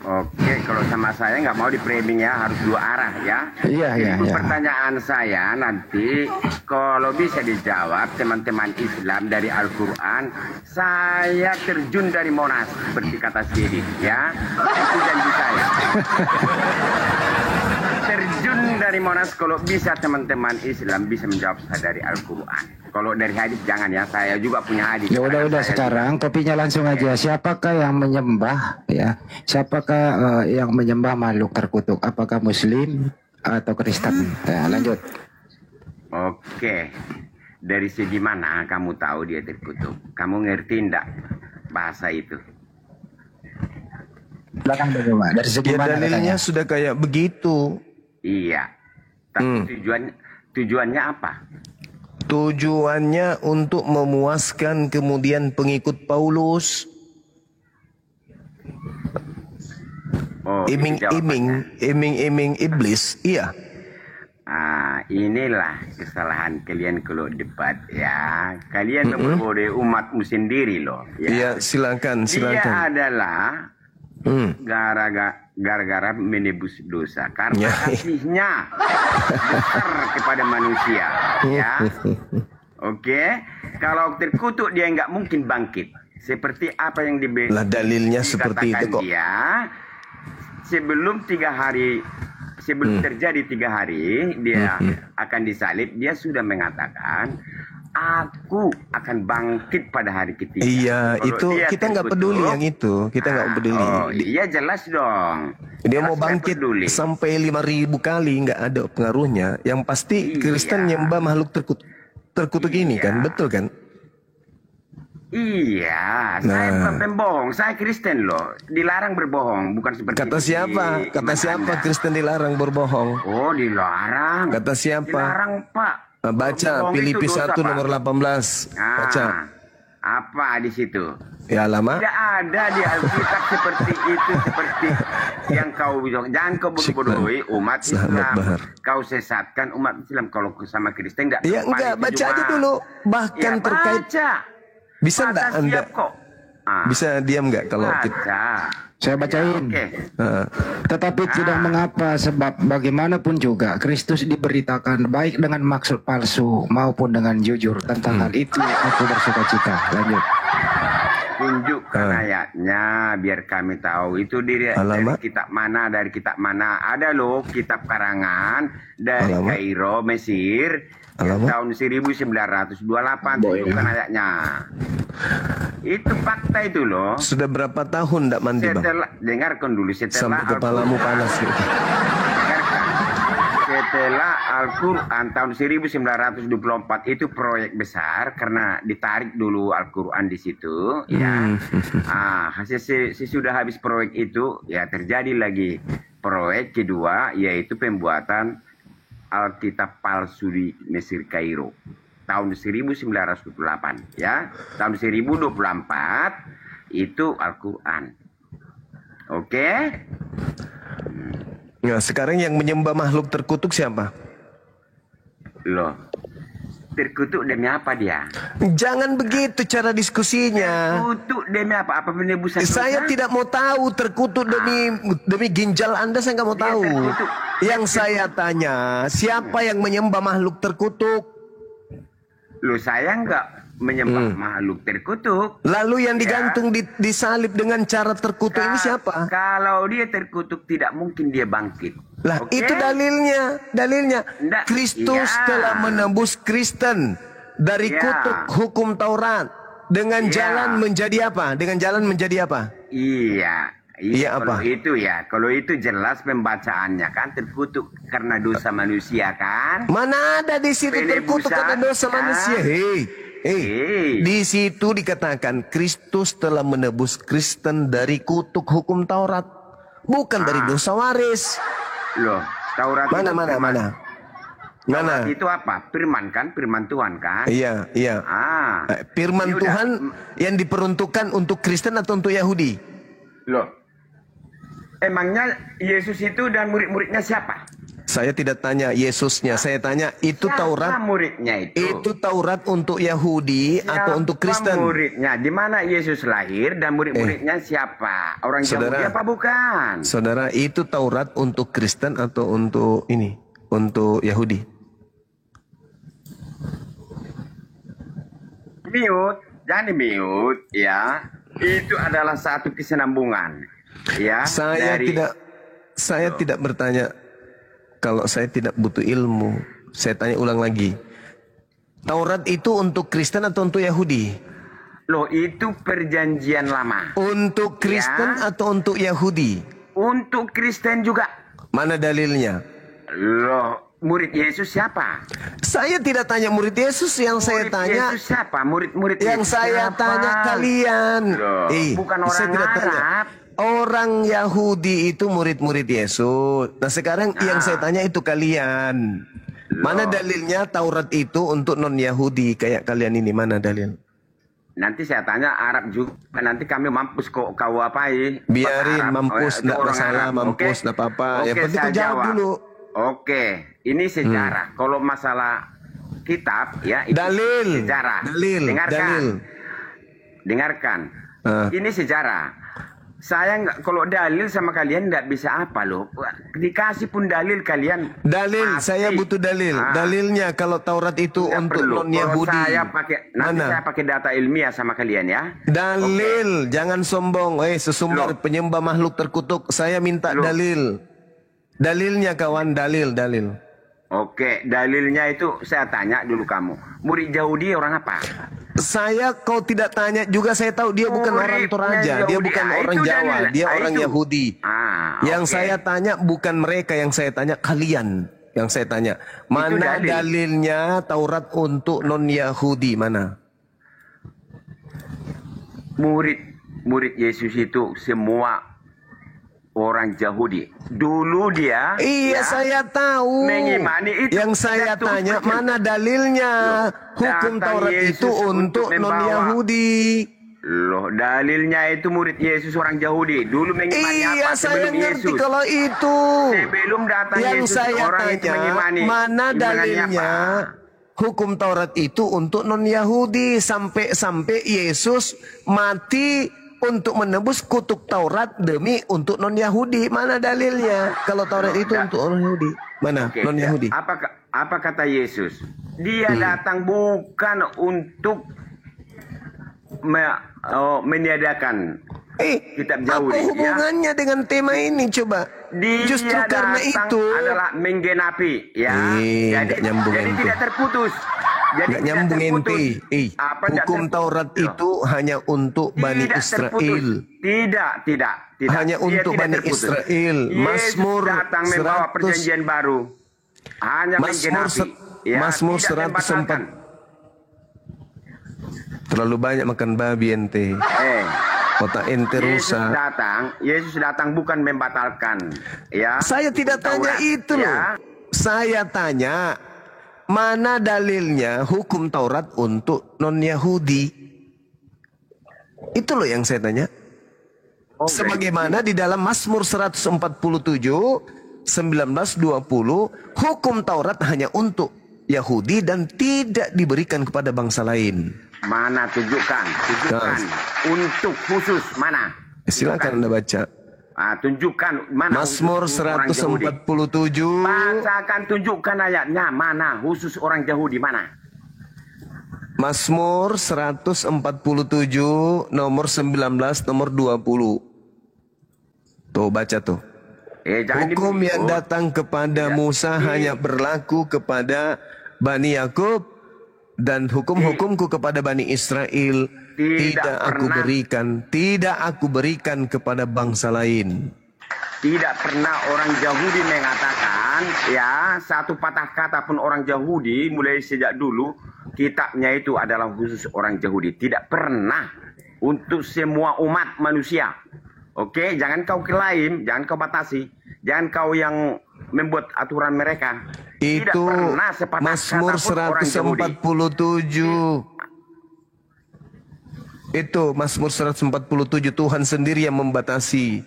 Oke, kalau sama saya nggak mau di framing ya, harus dua arah ya. Iya. Pertanyaan saya nanti kalau bisa dijawab teman-teman Islam dari Al-Quran, saya terjun dari Monas seperti kata Sidik ya. Itu janji saya. Terjun dari Monas kalau bisa teman-teman Islam bisa menjawab saya dari Al-Quran. Kalau dari hadis jangan ya, saya juga punya hadis. Ya udah sekarang topiknya langsung aja. Siapakah yang menyembah ya? Siapakah yang menyembah makhluk terkutuk? Apakah Muslim atau Kristen? Ya, lanjut. Oke. Dari segi mana kamu tahu dia terkutuk? Kamu ngerti enggak bahasa itu? Belakang bagaimana? Dari segi mana dalilnya katanya? sudah kayak begitu. Iya. Tapi tujuannya apa? Tujuannya untuk memuaskan kemudian pengikut Paulus. Oh, Iming-iming iblis. Iya. Inilah kesalahan kalian kalau debat ya. Kalian memperbodohi umatmu sendiri loh. Ya. Iya, silakan. Dia adalah gara-gara menebus dosa karena kasihnya besar kepada manusia ya. Oke, kalau terkutuk dia nggak mungkin bangkit seperti apa yang lah dalilnya seperti itu kok. Dia sebelum terjadi 3 hari dia akan disalib, dia sudah mengatakan aku akan bangkit pada hari ketiga. Iya, kalau itu kita nggak peduli yang itu. Kita nggak peduli. Oh, iya jelas dong. Dia jelas mau bangkit sampai 5.000 kali nggak ada pengaruhnya. Yang pasti Kristen nyembah makhluk terkutuk ini kan, betul kan? Iya, saya bukan pembohong. Saya Kristen loh. Dilarang berbohong, bukan seperti kata siapa? Kata siapa Kristen dilarang berbohong? Oh, dilarang. Kata siapa? Dilarang, Pak. Baca Filipi 1 nomor 18. Baca. Apa di situ? Ya lama. Tidak ada di Alkitab seperti itu, seperti yang kau bilang. Jangan kau bodoh-bodohi umat Islam. Kau sesatkan umat Islam. Kalau sama Kristen tidak. Ya enggak, baca aja dulu. Bahkan ya, terkait. Baca. Bisa enggak Anda? Bisa diam enggak kalau kita? Saya bacain. Tetapi tidak mengapa, sebab bagaimanapun juga Kristus diberitakan baik dengan maksud palsu maupun dengan jujur. Tentang hal itu aku bersuka cita. Lanjut. Tunjukkan ayatnya biar kami tahu itu dari kitab mana. Ada loh kitab karangan dari Kairo, Mesir, tahun 1928. Tunjukkan ayatnya. Itu fakta itu loh. Sudah berapa tahun tidak mandi bang? Dengarkan dulu sampai kepalamu panas gitu. Setelah Al-Quran tahun 1924 itu proyek besar karena ditarik dulu Al-Quran di situ ya. Sesudah habis proyek itu ya terjadi lagi proyek kedua yaitu pembuatan Alkitab palsu di Mesir Kairo tahun 1928 ya. Tahun 1024 itu Al-Quran. Oke? Nah, sekarang yang menyembah makhluk terkutuk siapa? Loh, terkutuk demi apa dia? Jangan begitu cara diskusinya. Terkutuk demi apa? Apa penebusan dosa? Saya tidak mau tahu terkutuk demi ginjal Anda, saya nggak mau tahu. Yang saya tanya, siapa yang menyembah makhluk terkutuk? Loh, saya nggak menyembah makhluk terkutuk. Lalu yang digantung disalib dengan cara terkutuk ini siapa? Kalau dia terkutuk tidak mungkin dia bangkit. Lah itu dalilnya. Kristus telah menembus Kristen dari kutuk hukum Taurat dengan jalan menjadi apa? Dengan jalan menjadi apa? Iya, kalau itu jelas pembacaannya kan terkutuk karena dosa manusia kan? Mana ada di situ terkutuk karena dosa manusia? Di situ dikatakan Kristus telah menebus Kristen dari kutuk hukum Taurat, bukan dari dosa waris. Loh, Taurat mana? Itu apa? Firman kan? Firman Tuhan kan? Iya. Firman Tuhan yang diperuntukkan untuk Kristen atau untuk Yahudi? Loh, emangnya Yesus itu dan murid-muridnya siapa? Saya tidak tanya Yesusnya, saya tanya itu Siapa Taurat. muridnya itu? Itu Taurat untuk Yahudi atau untuk Kristen? Muridnya, di mana Yesus lahir dan murid-muridnya siapa? Orang Yahudi apa bukan? Saudara, itu Taurat untuk Kristen atau untuk ini? Untuk Yahudi? Miut, jangan miut, ya. Itu adalah satu kesinambungan, ya. Saya tidak bertanya. Kalau saya tidak butuh ilmu, saya tanya ulang lagi. Taurat itu untuk Kristen atau untuk Yahudi? Loh, itu perjanjian lama. Untuk Kristen atau untuk Yahudi? Untuk Kristen juga. Mana dalilnya? Loh, murid Yesus siapa? Saya tidak tanya murid Yesus, yang saya tanya. Yesus siapa? Murid yang Yesus saya siapa? tanya kalian. Loh, bukan orang Arab. Orang Yahudi itu murid-murid Yesus. Nah sekarang yang saya tanya itu kalian. Mana dalilnya Taurat itu untuk non-Yahudi kayak kalian ini? Mana dalil? Nanti saya tanya Arab juga. Nanti kami mampus kok kau apai. Biarin mampus, tidak masalah. Mampus, tidak apa-apa. Yang penting kau jawab dulu. Oke, ini sejarah. Kalau masalah kitab, ya itu dalil. Sejarah. Dalil. Dengarkan. Ini sejarah. Saya nggak, kalau dalil sama kalian nggak bisa apa loh. Dikasih pun dalil kalian. Dalil, saya butuh dalil. Dalilnya kalau Taurat itu untuk non-Yahudi. Nanti saya pakai data ilmiah sama kalian ya. Dalil, jangan sombong. Sesumber penyembah makhluk terkutuk. Saya minta dalil. Dalilnya kawan, dalil. Oke, dalilnya itu saya tanya dulu kamu. Murid Yahudi orang apa? Kau tidak tanya juga, saya tahu dia bukan orang Toraja, dia bukan orang Jawa, dia orang Yahudi. Yang saya tanya bukan mereka, yang saya tanya kalian. Yang saya tanya, mana dalilnya Taurat untuk non-Yahudi, mana? Murid Yesus itu semua orang Yahudi. Dulu dia saya tahu. Mengimani itu. Yang saya tanya mana dalilnya? Hukum Taurat itu untuk non-Yahudi. Loh, dalilnya itu murid Yesus orang Yahudi. Dulu mengimani apa saya sebelum ngerti Yesus? kalau itu. Sebelum datang yang Yesus saya orang tanya, itu mengimani. Mana dalilnya? Hukum Taurat itu untuk non-Yahudi. Sampai Yesus mati untuk menebus kutuk Taurat demi untuk non-Yahudi. Mana dalilnya? Kalau Taurat itu untuk orang Yahudi. Mana? Non-Yahudi. Apa kata Yesus? Dia datang bukan untuk meniadakan kitab Yahudi. Apa hubungannya dengan tema ini coba? Justru karena itu adalah menggenapi ya. Jadi tidak terputus. Nggak nyambung ente. Hukum Taurat itu hanya untuk Bani Israel. Tidak. Hanya untuk Bani Israel. Mazmur datang membawa perjanjian baru. Hanya menggenapi. Mazmur 104. Terlalu banyak makan babi ente. Otak ente rusak. Yesus datang bukan membatalkan. Ya. Saya tidak tanya itu loh. Saya tanya. Mana dalilnya hukum Taurat untuk non-Yahudi? Itu loh yang saya tanya. Sebagaimana di dalam Mazmur 147, 19-20, hukum Taurat hanya untuk Yahudi dan tidak diberikan kepada bangsa lain. Mana tunjukkan. Untuk khusus mana? Silakan Anda baca. Tunjukkan mana Mazmur 147. Bacakan, tunjukkan ayatnya mana khusus orang Yahudi mana? Mazmur 147 nomor 19 nomor 20. Tuh baca tuh. Hukum yang datang kepada Musa hanya berlaku kepada Bani Yakub dan hukum-hukumku kepada Bani Israel tidak aku berikan kepada bangsa lain. Tidak pernah orang Yahudi mengatakan satu patah kata pun orang Yahudi mulai sejak dulu kitabnya itu adalah khusus orang Yahudi. Tidak pernah untuk semua umat manusia. Oke, jangan kau klaim, jangan kau batasi, jangan kau yang membuat aturan mereka. Itu Mazmur 147. Itu Mazmur 147, Tuhan sendiri yang membatasi.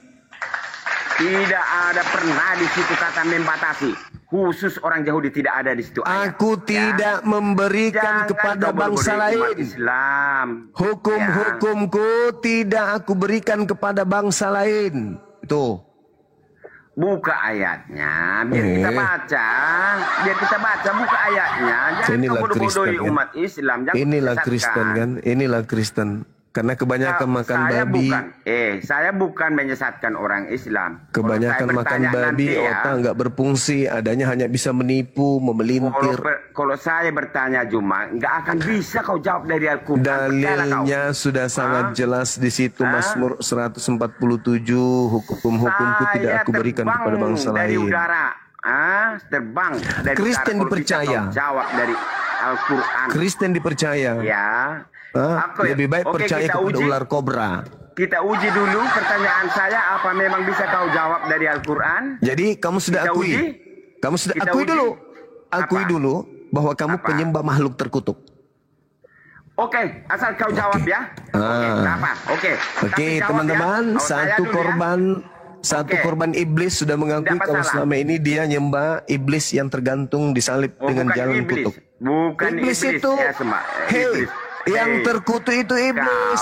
Tidak ada pernah di situ kata membatasi. Khusus orang Yahudi tidak ada di situ ayat. Aku tidak memberikan Jangan kepada kau bangsa bodoh-bodohi umat lain. Islam. Hukum-hukumku tidak aku berikan kepada bangsa lain. Itu. Buka ayatnya, biar kita baca. Biar kita baca, buka ayatnya. Jangan Inilah kau bodoh-bodohi Kristen, kan? umat Islam. Jangan Inilah disesatkan. Kristen kan? Inilah Kristen. Karena kebanyakan makan saya babi. Saya bukan menyesatkan orang Islam. Kebanyakan makan babi, otak nggak berfungsi. Adanya hanya bisa menipu, memelintir. Kalau saya bertanya Juma, nggak akan bisa kau jawab dari Al-Quran. Dalilnya sudah sangat jelas di situ. Mazmur 147, hukum-hukumku tidak aku berikan kepada bangsa dari lain. udara. Terbang dari Kristen udara. Kalau dipercaya. bisa kau jawab dari Al-Quran. Kristen dipercaya. Ya. Lebih baik percaya kepada ular kobra. Kita uji dulu pertanyaan saya, apa memang bisa kau jawab dari Al-Quran? Jadi kamu sudah Kita akui. uji? Kamu sudah Kita akui uji? dulu. Akui Apa? dulu bahwa kamu Apa? penyembah makhluk terkutuk. Oke, asal kau jawab ya. Apa? Oke. Oke, Tapi jawab teman-teman, ya. Saya satu dulu ya. korban Satu Oke. korban iblis sudah mengakui Tidak kalau masalah. selama ini dia nyembah iblis yang tergantung disalib dengan bukan jalan iblis. kutuk. Bukan Iblis iblis, itu, ya, Sema. hei, Iblis. yang Hei. terkutuk itu iblis.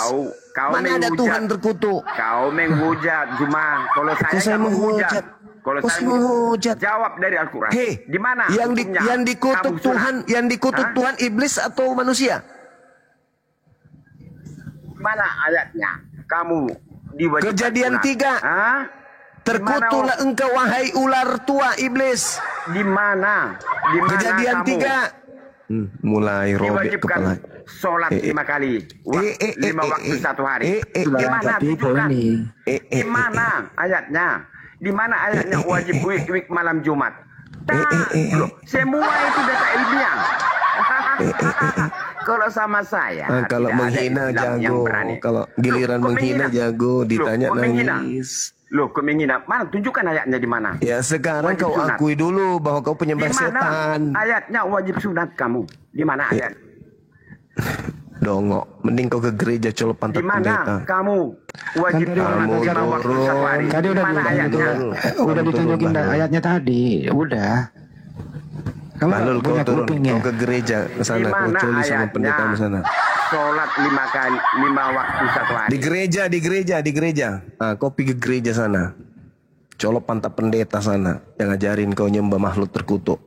Kau Mana ada menghujat. Tuhan terkutuk? Kau menghujat, Juma. Kalau saya Kok saya nggak menghujat? Kalau Kok saya saya menghujat? jawab dari Al-Quran. Hei, Di mana? hukumnya? yang dikutuk Kamu Tuhan, yang dikutuk Hah? Tuhan iblis atau manusia? Mana ayatnya? Kamu diwajibkan Kejadian pulang. 3. Hah? Terkutuklah engkau wahai ular tua iblis. Di mana? Di mana Kejadian kamu 3. Mulai robek kepala. diwajibkan sholat 5 kali, 5 waktu satu hari. Di mana? Tapi Tunjukkan. ini Di mana ayatnya? Di mana ayatnya wajib week malam Jumat? Loh, semua itu data ilmiah. Kalau sama saya, Kalau tidak ada menghina Islam yang jago, berani. kalau giliran Loh, kok menghina jago, ditanya kok menghina? nangis. Loh, kok menghina? Mana? Tunjukkan ayatnya di mana? Ya sekarang Wajib kau sunat. akui dulu bahwa kau Di penyembah mana setan. ayatnya wajib sunat kamu? Di mana ayat? Dongok, mending kau ke gereja colok Di pantat mana pendeta. kamu wajib Kan tadi sunat kamu 5 waktu turun. satu hari? tadi Di udah mana ayatnya? udah ditunjukin Bahlul. ayatnya tadi, udah. Kamu Bahlul, kau punya turun, kuping ya? kau ke gereja ke Di sana, kau mana coli sama ayatnya? pendeta di sana. Sholat 5 kali, 5 waktu satu hari. Di gereja. Ah, kau pergi ke gereja sana. Colok pantat pendeta sana. Yang ngajarin kau nyembah makhluk terkutuk.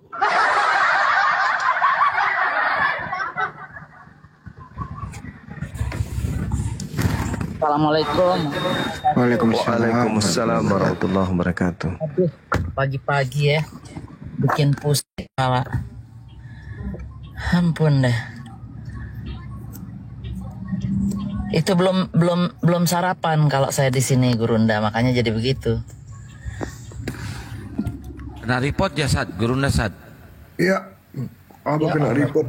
Assalamualaikum. Waalaikumsalam warahmatullahi wabarakatuh. Aduh, pagi-pagi ya, bikin pusing kepala. Ampun deh. Itu belum sarapan kalau saya di sini Gurunda, makanya jadi begitu. Kena report ya Sad, Gurunda Sad. Iya, apa kena report?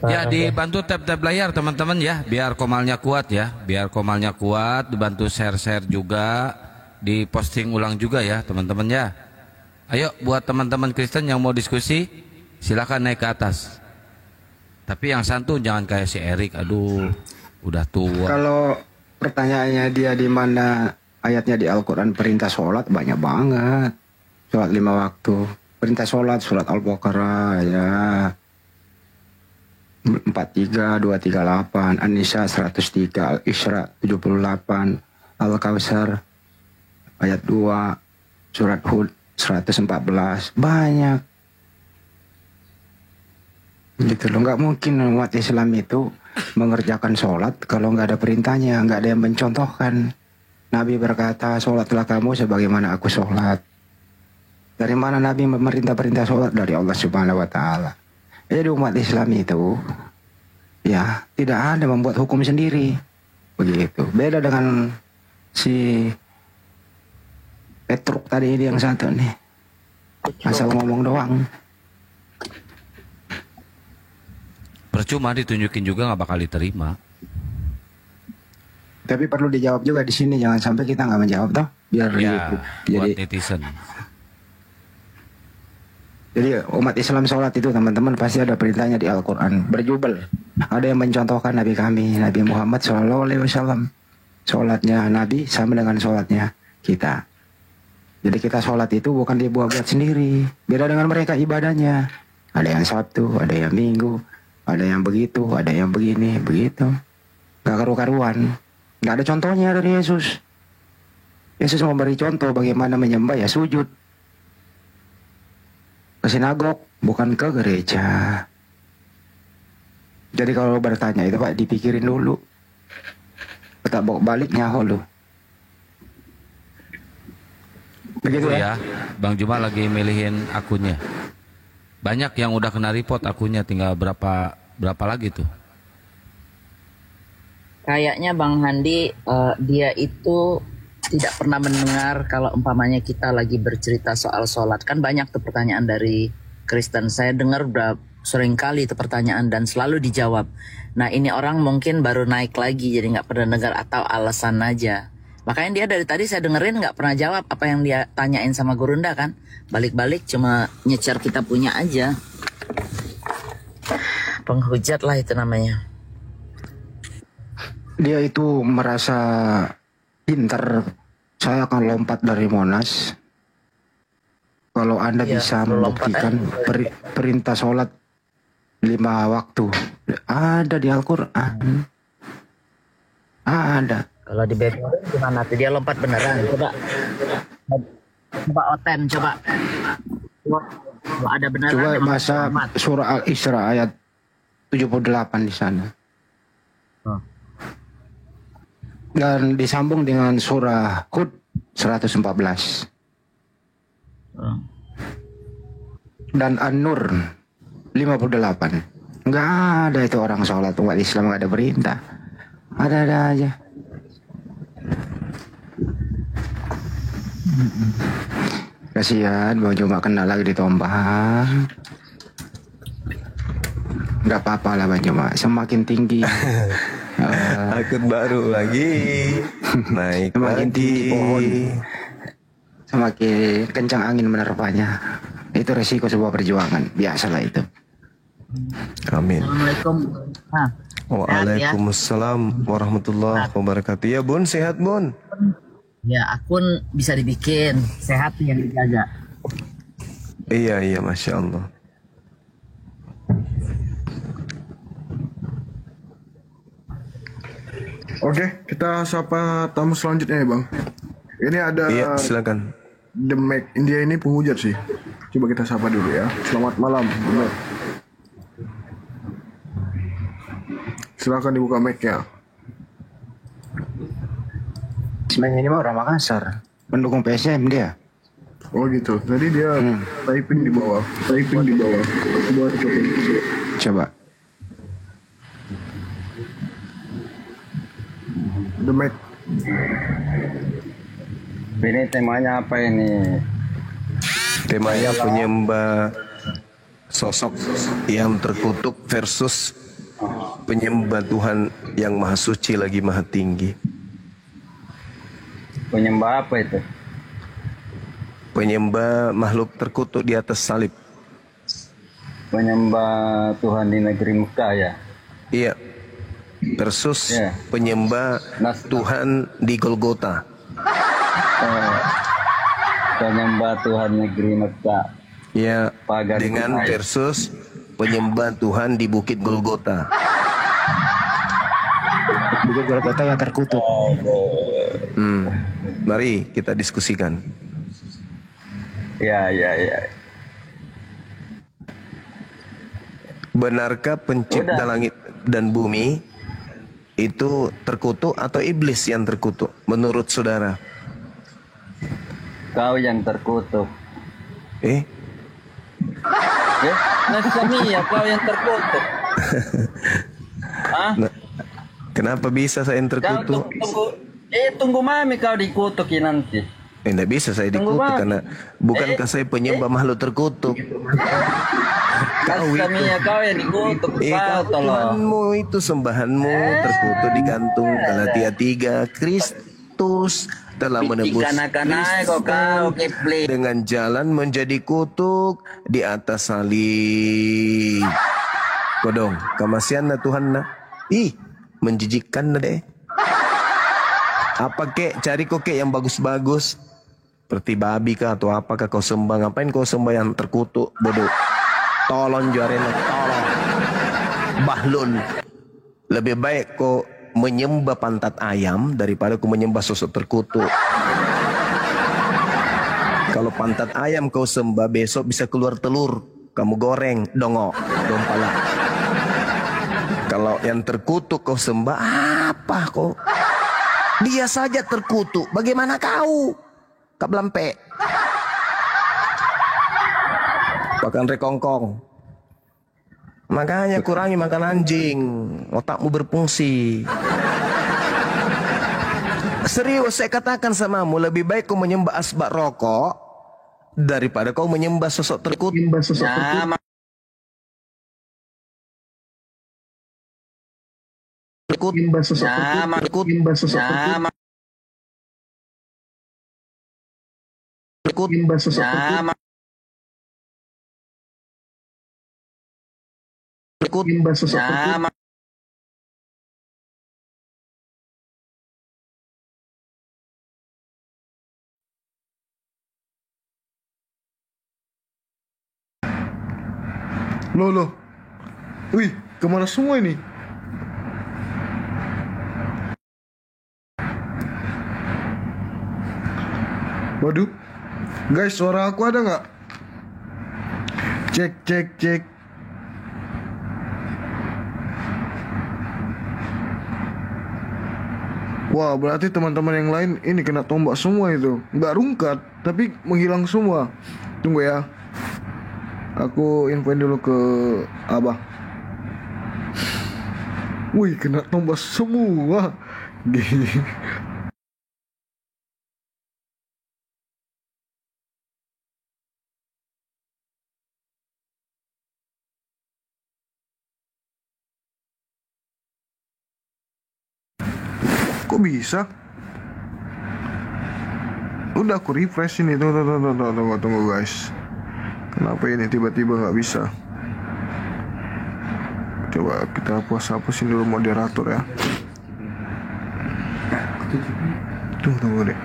Ya dibantu tab-tab layar teman-teman ya, biar komalnya kuat ya, dibantu share-share juga, diposting ulang juga ya teman-teman ya. Ayo buat teman-teman Kristen yang mau diskusi, silakan naik ke atas. Tapi yang santun jangan kayak si Erik, aduh, udah tua. Kalau pertanyaannya dia di mana ayatnya di Al-Quran perintah sholat banyak banget. Sholat 5 waktu. Perintah sholat Al-Baqarah ya. 43, 238, An-Nisa 103, Al-Isra 78, Al-Kausar ayat 2, surat Hud 114, banyak. Gitu loh, nggak mungkin umat Islam itu mengerjakan sholat kalau nggak ada perintahnya, nggak ada yang mencontohkan. Nabi berkata, sholatlah kamu sebagaimana aku sholat. Dari mana Nabi memerintah sholat? Dari Allah Subhanahu Wa Taala. Jadi umat Islam itu ya tidak ada membuat hukum sendiri, begitu. Beda dengan si Petruk tadi ini yang satu nih, asal ngomong doang. Percuma ditunjukin juga nggak bakal diterima. Tapi perlu dijawab juga di sini, jangan sampai kita nggak menjawab toh, biar Ya, jadi buat netizen. Jadi umat Islam sholat itu teman-teman pasti ada perintahnya di Al-Quran. Berjubel. Ada yang mencontohkan Nabi kami, Nabi Muhammad SAW. Sholatnya Nabi sama dengan sholatnya kita. Jadi kita sholat itu bukan dibuat-buat sendiri. Beda dengan mereka ibadahnya. Ada yang Sabtu, ada yang Minggu, ada yang begitu, ada yang begini, begitu. Gak karu-karuan. Gak ada contohnya dari Yesus. Yesus memberi contoh bagaimana menyembah, ya sujud. Ke sinagog, bukan ke gereja. Jadi kalau bertanya itu Pak, dipikirin dulu. Tak bawa balik nyaho lu. Begitu ya. Bang Juma lagi milihin akunnya. Banyak yang udah kena report akunnya, tinggal berapa lagi tuh? Kayaknya Bang Handi dia itu tidak pernah mendengar kalau umpamanya kita lagi bercerita soal sholat. Kan banyak tuh pertanyaan dari Kristen. Saya dengar sering kali itu pertanyaan dan selalu dijawab. Nah ini orang mungkin baru naik lagi jadi nggak pernah dengar atau alasan aja. Makanya dia dari tadi saya dengerin nggak pernah jawab apa yang dia tanyain sama Gurunda kan. Balik-balik cuma nyecer kita punya aja. Penghujat lah itu namanya. Dia itu merasa pintar. Saya akan lompat dari Monas. Kalau Anda bisa membuktikan perintah sholat 5 waktu. Ada di Al-Quran. Ada. Kalau di background gimana tuh? Dia lompat beneran. Coba Oten, coba. Kalau ada beneran. Coba masa surah Al-Isra ayat 78 di sana. Dan disambung dengan surah Hud 114. Dan An-Nur 58. Enggak ada itu orang sholat umat Islam, enggak ada perintah. Ada-ada aja. Kasihan Bang Juma kena lagi ditombang. Enggak apa-apa lah Bang Juma, semakin tinggi akun baru lagi naik semakin lagi tinggi pohon, semakin kencang angin menerpanya. Itu resiko sebuah perjuangan, biasalah itu. Amin. Assalamualaikum. Waalaikumsalam warahmatullahi wabarakatuh. Ya Bun, sehat Bun? Ya akun bisa dibikin, sehat yang dijaga. Iya Masya Allah. Oke, kita sapa tamu selanjutnya ya Bang. Ini ada silakan. The Mac. Dia ini penghujat sih. Coba kita sapa dulu ya. Selamat malam. Silakan dibuka mic-nya. Sebenarnya ini mah orang Makassar, pendukung PSM dia. Oh gitu. Tadi dia typing di bawah. Coba. The Mac. Ini temanya apa ini? Temanya penyembah sosok yang terkutuk versus penyembah Tuhan yang maha suci lagi maha tinggi. Penyembah apa itu? Penyembah makhluk terkutuk di atas salib. Penyembah Tuhan di negeri Mekah ya? Iya. Versus penyembah Tuhan di Golgota. Penyembah Tuhan negeri Mekah. Ya, dengan versus penyembah Tuhan di Bukit Golgota. Bukit Golgota yang terkutuk. Mari kita diskusikan. Ya. Benarkah pencipta langit dan bumi itu terkutuk atau iblis yang terkutuk menurut saudara? Kau yang terkutuk. Nah kami ya kau yang terkutuk. Nah, kenapa bisa saya yang terkutuk? Tunggu mami kau dikutuki nanti. Tidak bisa saya dikutuk karena bukankah saya penyembah makhluk terkutuk? Kami ya kau yang dikutuk. Tuhanmu itu sembahanmu terkutuk digantung. Galatia 3. Kristus telah menebus dengan jalan menjadi kutuk di atas salib. Kodong, kamasian na Tuhan na. Menjijikkan na deh. Apa kek, cari kok kek yang bagus-bagus. seperti babi kah atau apakah kau sembah? Ngapain kau sembah yang terkutuk? Bodoh. Tolong juarena, tolong. Bahlun. Lebih baik kau menyembah pantat ayam daripada kau menyembah sosok terkutuk. Kalau pantat ayam kau sembah, besok bisa keluar telur. Kamu goreng, dongok, dompala. Kalau yang terkutuk kau sembah, apa kau? Dia saja terkutuk, bagaimana kau? Kak Blampe. Makan rekongkong. Makanya kurangi makan anjing. Otakmu berfungsi. Serius saya katakan samamu, lebih baik kau menyembah asbak rokok daripada kau menyembah sosok terkutuk. Loh. Wih, kemana semua ini? Waduh. Guys, suara aku ada nggak? Cek. Wah, berarti teman-teman yang lain ini kena tombak semua itu. Nggak rungkat, tapi menghilang semua. Tunggu ya. Aku infoin dulu ke Abah. Wih, kena tombak semua. Gini. Kok bisa? Udah aku refresh ini. Tunggu guys. Kenapa ini tiba-tiba nggak bisa? Coba kita hapusin dulu moderator ya. Tunggu deh.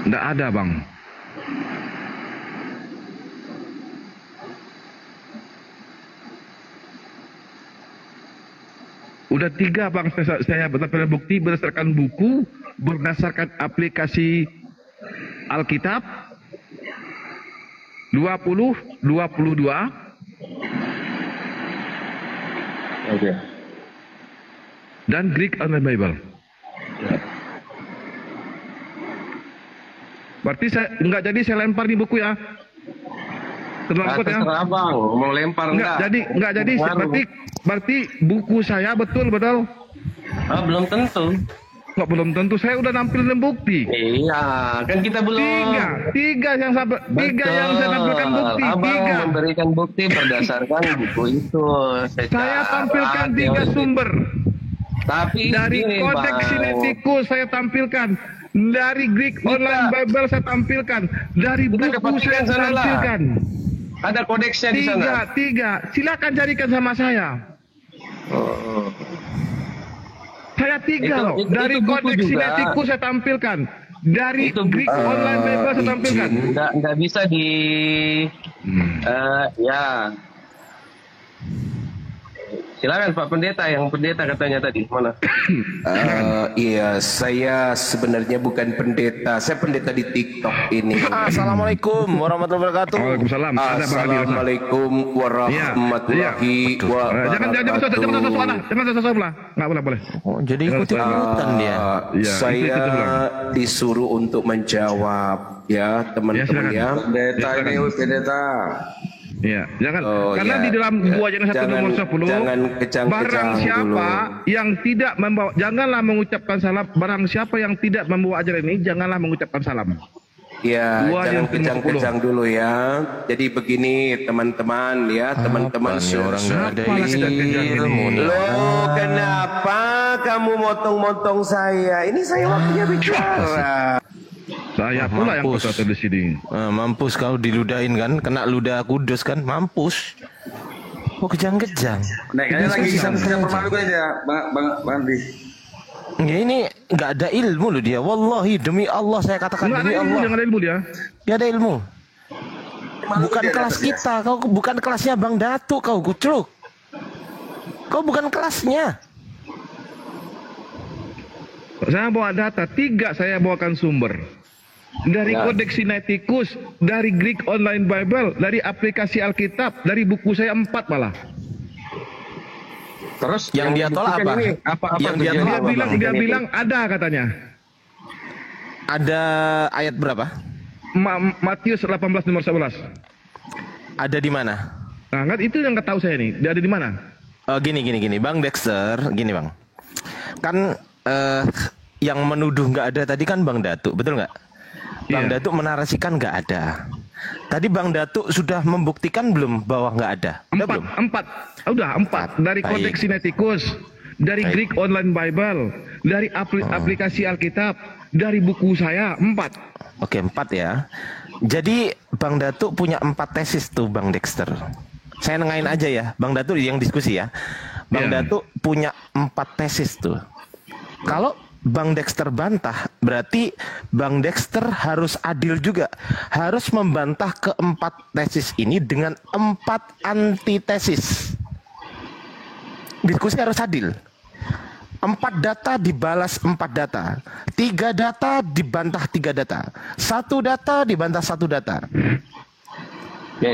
Nggak ada, Bang. Udah 3, Bang, saya berdasarkan bukti, berdasarkan buku, berdasarkan aplikasi Alkitab 2022. Oke. Dan Greek Online Bible. Berarti nggak jadi saya lempar di buku ya. Terlambat ya. Terserah Bang, mau lempar nggak jadi. Berarti buku saya betul. Ah, belum tentu. Kok belum tentu? Saya udah nampilin bukti. Iya, kan kita belum. Tiga yang saya tampilkan bukti. Abang memberikan bukti berdasarkan buku itu. Saya tampilkan 3 sumber. Tapi dari Kodeks Sinaiticus saya tampilkan, dari Greek Online Bible saya tampilkan, dari buku saya tampilkan. Ada kodeksnya di sana. Tiga. Silakan carikan sama saya. Saya 3 loh. Dari Kodeks Sinaiticus saya tampilkan. Dari Greek Online Bible saya tampilkan. Nggak bisa di Silakan Pak Pendeta, yang pendeta katanya tadi mana? Iya, saya sebenarnya bukan pendeta, saya pendeta di TikTok ini. Assalamualaikum warahmatullahi wabarakatuh. Waalaikumsalam. Assalamualaikum warahmatullahi wabarakatuh. Jangan sesuatu. Nggak boleh. Oh, jadi ikut-ikutan dia. Saya disuruh untuk menjawab ya teman-teman ya. Pendeta. Ya, jangan karena di dalam 2 Yohanes 1 nomor 10 barang siapa yang tidak membawa, janganlah mengucapkan salam. Barang siapa yang tidak membawa ajaran ini, janganlah mengucapkan salam. Ya, jangan kejang-kejang dulu ya. Jadi begini teman-teman ya, teman-teman orang nggak ada ilmu. Loh, kenapa kamu motong-motong saya? Ini saya waktunya bicara. Saya pula yang kotor di sini. Mampus kau diludahin kan, kena ludah kudus kan, mampus. Oh kejang-kejang. Naiknya lagi saya permalukan aja, Bang Andi. Ya ini nggak ada ilmu loh dia, wallahi demi Allah saya katakan demi Allah. Nggak ada ilmu dia. Nggak ada ilmu. Bukan kelas kita, kau bukan kelasnya Bang Datu, kau kucruk. Kau bukan kelasnya. Saya bawa data 3, saya bawakan sumber. Dari Kodeks Sinaiticus, dari Greek Online Bible, dari aplikasi Alkitab, dari buku saya 4 malah. Terus yang dia tolak apa? Yang dia bilang ada katanya. Ada ayat berapa? Matius 18 nomor 11. Ada di mana? Nah, kan itu yang nggak tahu saya nih. Dia ada di mana? Gini, Bang Dexter, gini Bang. Kan yang menuduh nggak ada tadi kan Bang Datu, betul nggak? Bang Datu menarasikan nggak ada. Tadi Bang Datu sudah membuktikan belum bahwa nggak ada? Udah 4. Dari Kodeks Sinaiticus, dari Greek Online Bible, dari aplikasi Alkitab, dari buku saya 4. Oke, 4 ya. Jadi Bang Datu punya 4 tesis tuh Bang Dexter. Saya nengahin aja ya, Bang Datu yang diskusi ya. Bang Datu punya 4 tesis tuh. Kalau Bang Dexter bantah, berarti Bang Dexter harus adil juga. Harus membantah ke-4 tesis ini dengan 4 antitesis. Diskusi harus adil. 4 data dibalas 4 data. 3 data dibantah 3 data. 1 data dibantah 1 data.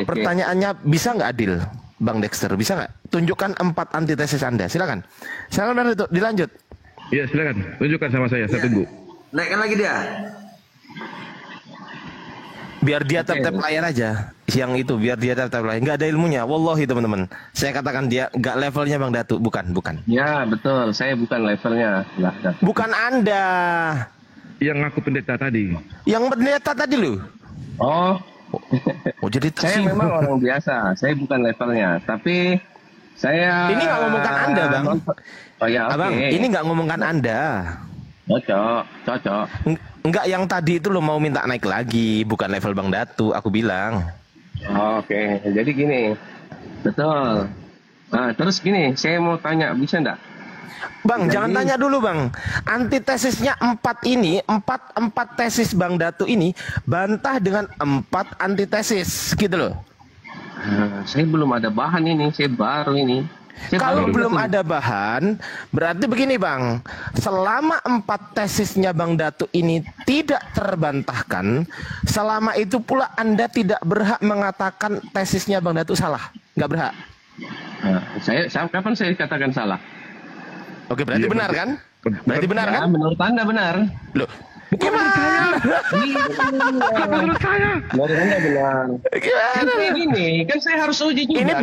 Pertanyaannya, bisa nggak adil Bang Dexter? Bisa nggak? Tunjukkan 4 antitesis Anda. Silakan. Silakan itu dilanjut. Iya silakan, tunjukkan sama saya tunggu. Naikkan lagi dia. Biar dia tap layar aja. Yang itu, biar dia tap layar. Nggak ada ilmunya, wallahi teman-teman. Saya katakan dia nggak levelnya Bang Datu, bukan. Ya betul, saya bukan levelnya. Bukan Anda. Yang aku pendeta tadi. Yang pendeta tadi lu. Oh jadi saya memang orang biasa, saya bukan levelnya, tapi saya. Ini nggak ngomongkan Anda, Bang. Oh ya, Abang, ini nggak ngomongkan Anda. Cocok. Enggak, yang tadi itu lo mau minta naik lagi, bukan level Bang Datu, aku bilang. Oke, jadi gini, betul. Nah, terus gini, saya mau tanya, bisa enggak? Bang, jangan tanya dulu Bang. Antitesisnya 4 ini, 4 tesis Bang Datu ini bantah dengan 4 antitesis, gitu loh. Saya belum ada bahan ini, saya baru ini. Kalau belum ada bahan, berarti begini Bang, selama 4 tesisnya Bang Datu ini tidak terbantahkan, selama itu pula Anda tidak berhak mengatakan tesisnya Bang Datu salah, nggak berhak. Kapan saya katakan salah? Oke, berarti benar kan? Berarti benar kan? Menurut Anda benar. Loh, gimana? Menurut saya. Menurut Anda benar. Gimana? Gini, kan saya harus uji juga. Ini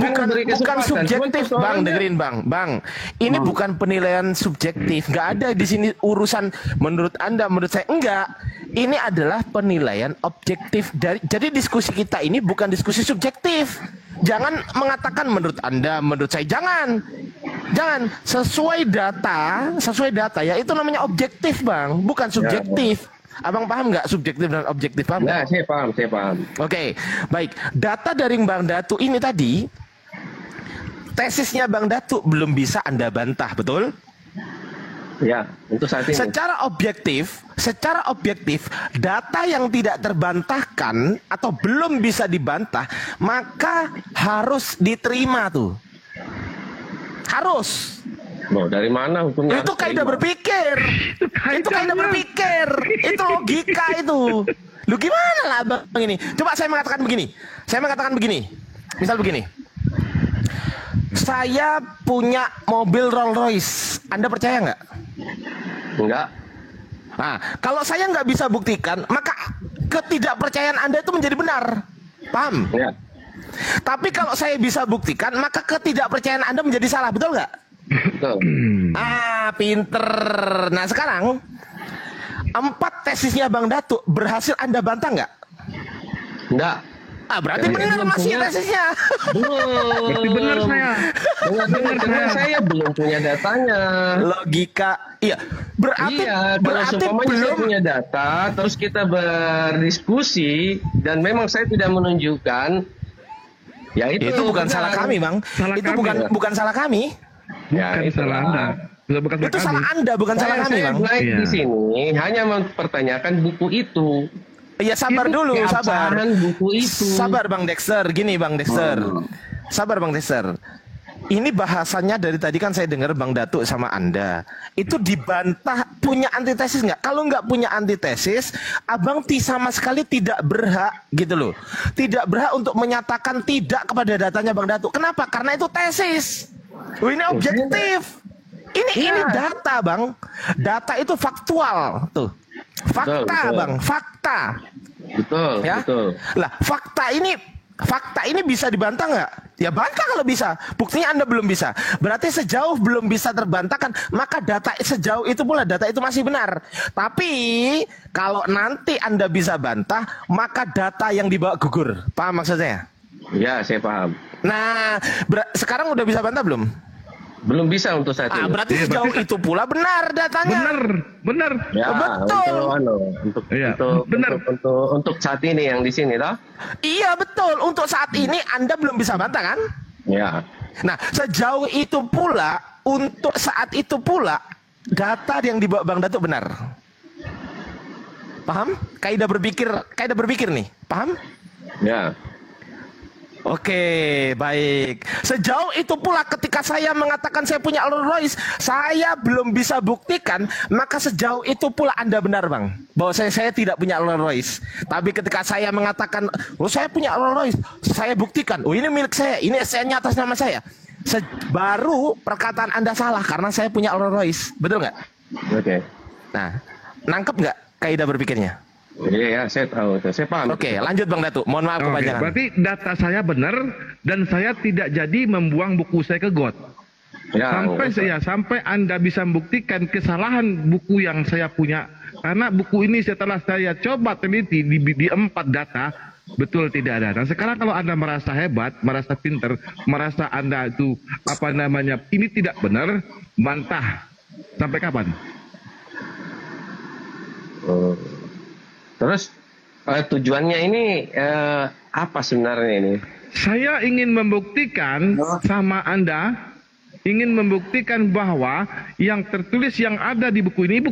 bukan subjektif, Bang. Dengerin, Bang. Ini bukan penilaian subjektif. Nggak ada di sini urusan menurut Anda, menurut saya. Enggak. Ini adalah penilaian objektif dari. Jadi diskusi kita ini bukan diskusi subjektif. Jangan mengatakan menurut Anda, menurut saya. Jangan. Sesuai data ya, itu namanya objektif Bang, bukan subjektif. Abang paham nggak subjektif dan objektif, paham? Ya, saya paham. Oke, baik. Data dari Bang Datu ini tadi, tesisnya Bang Datu belum bisa Anda bantah, betul? Ya, untuk saat ini. Secara objektif, data yang tidak terbantahkan atau belum bisa dibantah, maka harus diterima tuh. Harus. Loh, dari mana hukumnya? Itu kaidah berpikir. Itu kaidah berpikir. Itu logika itu. Lu gimana lah Bang ini? Coba saya mengatakan begini. Misal begini. Saya punya mobil Rolls Royce. Anda percaya nggak? Enggak. Nah, kalau saya nggak bisa buktikan, maka ketidakpercayaan Anda itu menjadi benar. Paham? Ya. Tapi kalau saya bisa buktikan, maka ketidakpercayaan Anda menjadi salah. Betul nggak? Betul. Pinter. Nah sekarang 4 tesisnya Bang Datuk berhasil Anda bantah nggak? Enggak. Berarti benar masih tesisnya. Berarti benar saya. Benar saya belum punya datanya. Logika. Iya. Berarti kalau seumpamanya saya punya data, terus kita berdiskusi dan memang saya tidak menunjukkan, ya itu bukan salah kami, Bang. Bukan salah kami. Ya, itu salah Anda. Itu salah Anda, bukan salah kami, Bang. Saya naik di sini hanya mempertanyakan buku itu. Iya, sabar dulu, sabar. Buku itu. Sabar Bang Dexter, gini Bang Dexter. Sabar Bang Dexter. Ini bahasanya dari tadi kan saya dengar Bang Datuk sama Anda. Itu dibantah punya antitesis nggak? Kalau nggak punya antitesis, Abang sama sekali tidak berhak gitu loh. Tidak berhak untuk menyatakan tidak kepada datanya Bang Datuk. Kenapa? Karena itu tesis. Ini objektif. Ini data Bang. Data itu faktual tuh. Fakta betul. Bang, fakta. Betul, ya? Betul. Lah, fakta ini bisa dibantah nggak? Ya bantah kalau bisa. Buktinya Anda belum bisa. Berarti sejauh belum bisa terbantahkan, maka data sejauh itu pula data itu masih benar. Tapi kalau nanti Anda bisa bantah, maka data yang dibawa gugur. Paham maksudnya? Ya, saya paham. Nah, sekarang udah bisa bantah belum? Belum bisa untuk saat ini. Berarti sejauh itu pula benar datanya. Benar. Ya, betul. Untuk saat ini yang di sini toh? Iya, betul. Untuk saat ini Anda belum bisa bantah kan? Ya. Nah, sejauh itu pula, untuk saat itu pula data yang dibawa Bang Datuk benar. Paham? Kaidah berpikir nih. Paham? Ya. Oke, baik. Sejauh itu pula ketika saya mengatakan saya punya Rolls Royce, saya belum bisa buktikan, maka sejauh itu pula Anda benar, Bang. Bahwa saya tidak punya Rolls Royce. Tapi ketika saya mengatakan, saya punya Rolls Royce, saya buktikan, ini milik saya, ini SN-nya atas nama saya. Baru perkataan Anda salah karena saya punya Rolls Royce. Betul nggak? Oke. Nah, nangkep nggak kaidah berpikirnya? Iya, saya tahu, saya paham. Oke, lanjut Bang Datuk. Mohon maaf kepanjangan. Berarti data saya benar dan saya tidak jadi membuang buku saya ke got. Ya, sampai Anda bisa membuktikan kesalahan buku yang saya punya. Karena buku ini setelah saya coba teliti di 4 data, betul tidak ada. Dan sekarang kalau Anda merasa hebat, merasa pinter, merasa Anda itu ini tidak benar, bantah. Sampai kapan? Terus tujuannya ini apa sebenarnya ini? Saya ingin membuktikan sama Anda, ingin membuktikan bahwa yang tertulis yang ada di buku ini,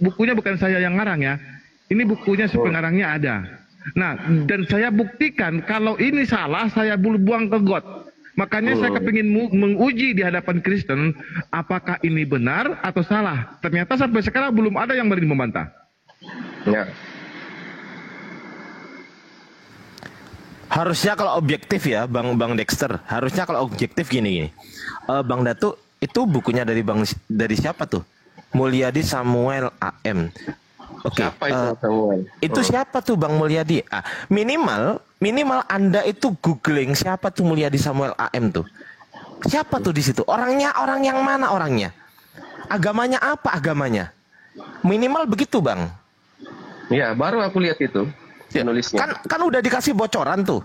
bukunya bukan saya yang ngarang ya. Ini bukunya si pengarangnya ada. Nah, dan saya buktikan kalau ini salah, saya buang ke got. Makanya saya kepingin menguji di hadapan Kristen, apakah ini benar atau salah. Ternyata sampai sekarang belum ada yang berani membantah. Ya. Harusnya kalau objektif ya, Bang Dexter. Harusnya kalau objektif gini. Bang Datuk itu bukunya dari siapa tuh? Mulyadi Samuel AM. Oke. Siapa itu Samuel? Itu siapa tuh Bang Mulyadi? Minimal Anda itu googling siapa tuh Mulyadi Samuel AM tuh. Siapa tuh di situ? Orangnya orang yang mana orangnya? Agamanya apa agamanya? Minimal begitu, Bang. Ya, baru aku lihat itu. Nulisnya. Kan udah dikasih bocoran tuh.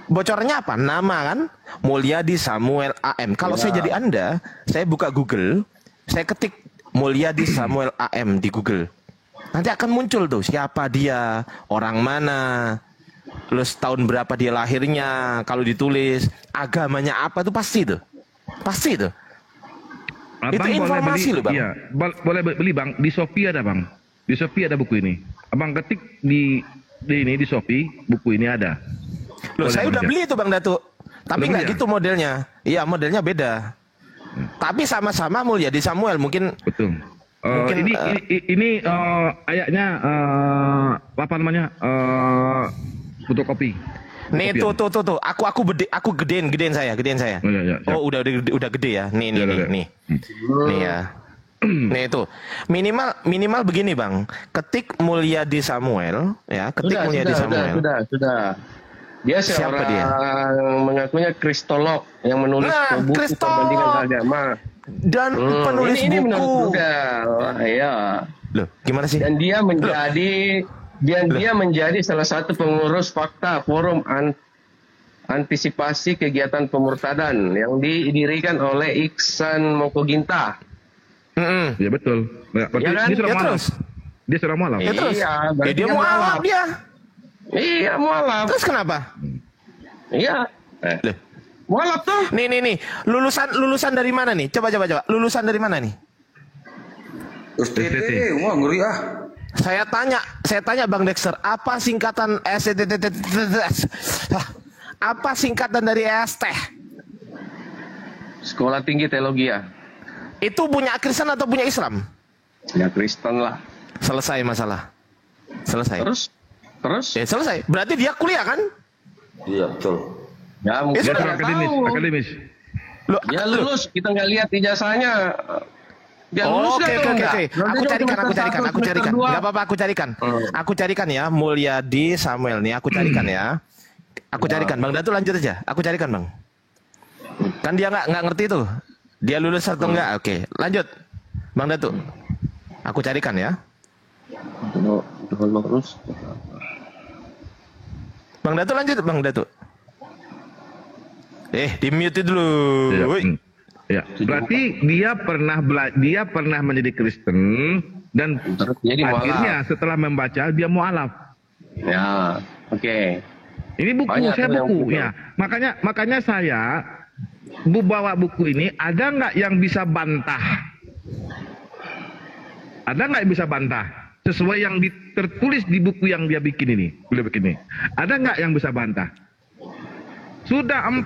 Bocorannya apa? Nama kan? Mulyadi Samuel AM. Kalau saya jadi Anda, saya buka Google, saya ketik Mulyadi Samuel AM di Google. Nanti akan muncul tuh siapa dia, orang mana, terus tahun berapa dia lahirnya, kalau ditulis agamanya apa tuh pasti tuh. Pasti tuh. Abang itu informasi loh, Bang. Iya, boleh beli, Bang. Di Shopee ada, Bang. Di Shopee ada buku ini. Abang ketik di Shopee, buku ini ada. Loh, saya udah beli itu Bang Datuk. Tapi nggak gitu modelnya. Iya, modelnya beda. Tapi sama-sama mulia di Samuel mungkin. Betul. Ini ayatnya apa namanya? Fotokopi. Nih tuh. Aku gedein saya. Oh, iya. Oh, udah gede ya. Nih. Nih ya. Nih itu minimal begini Bang. Ketik mulia di Samuel ya. Sudah. Dia Siapa dia? Mengakunya kristolog yang menulis buku perbandingan agama. Dan penulis ini buku. Ya. Loh, gimana sih? Dan dia menjadi salah satu pengurus fakta forum antisipasi kegiatan pemurtadan yang didirikan oleh Iksan Mokoginta. Ya betul. Berarti Ya kan? dia sudah mualaf. Terus. Dia sudah mualaf. Ya terus. berarti Dia mualaf dia. Iya, mualaf. Terus kenapa? Iya. Loh. Mualaf tuh. Nih. Lulusan dari mana nih? Coba. Lulusan dari mana nih? STT. Wah, ngeri ah. Saya tanya Bang Dexter, apa singkatan apa singkatan dari EST? Sekolah Tinggi Teologi ya. Itu punya Kristen atau punya Islam? Ya Kristen lah. Selesai masalah. Selesai. Terus? Ya selesai. Berarti dia kuliah kan? Iya, betul. Ya mungkin Dia nggak tahu. akademis. Ya lulus, kita nggak lihat ijazahnya. Dia lulus Oke. enggak? Aku carikan. Enggak apa-apa, aku carikan. Aku carikan ya, Mulyadi Samuel nih, aku carikan ya. Aku carikan, Bang Datu lanjut aja. Aku carikan, Bang. Kan dia nggak ngerti tuh. Dia lulus atau enggak? Oke, lanjut. Bang Datu. Aku carikan ya. Terus. Bang Datu lanjut, Bang Datu. Di mute dulu. Ya. Berarti dia pernah menjadi Kristen dan akhirnya setelah membaca dia mualaf. Ya, oke. Ini buku, saya buku ya. Makanya saya bawa buku ini. Ada nggak yang bisa bantah? Ada nggak yang bisa bantah sesuai yang tertulis di buku yang dia bikin ini? Ada nggak yang bisa bantah? Sudah 5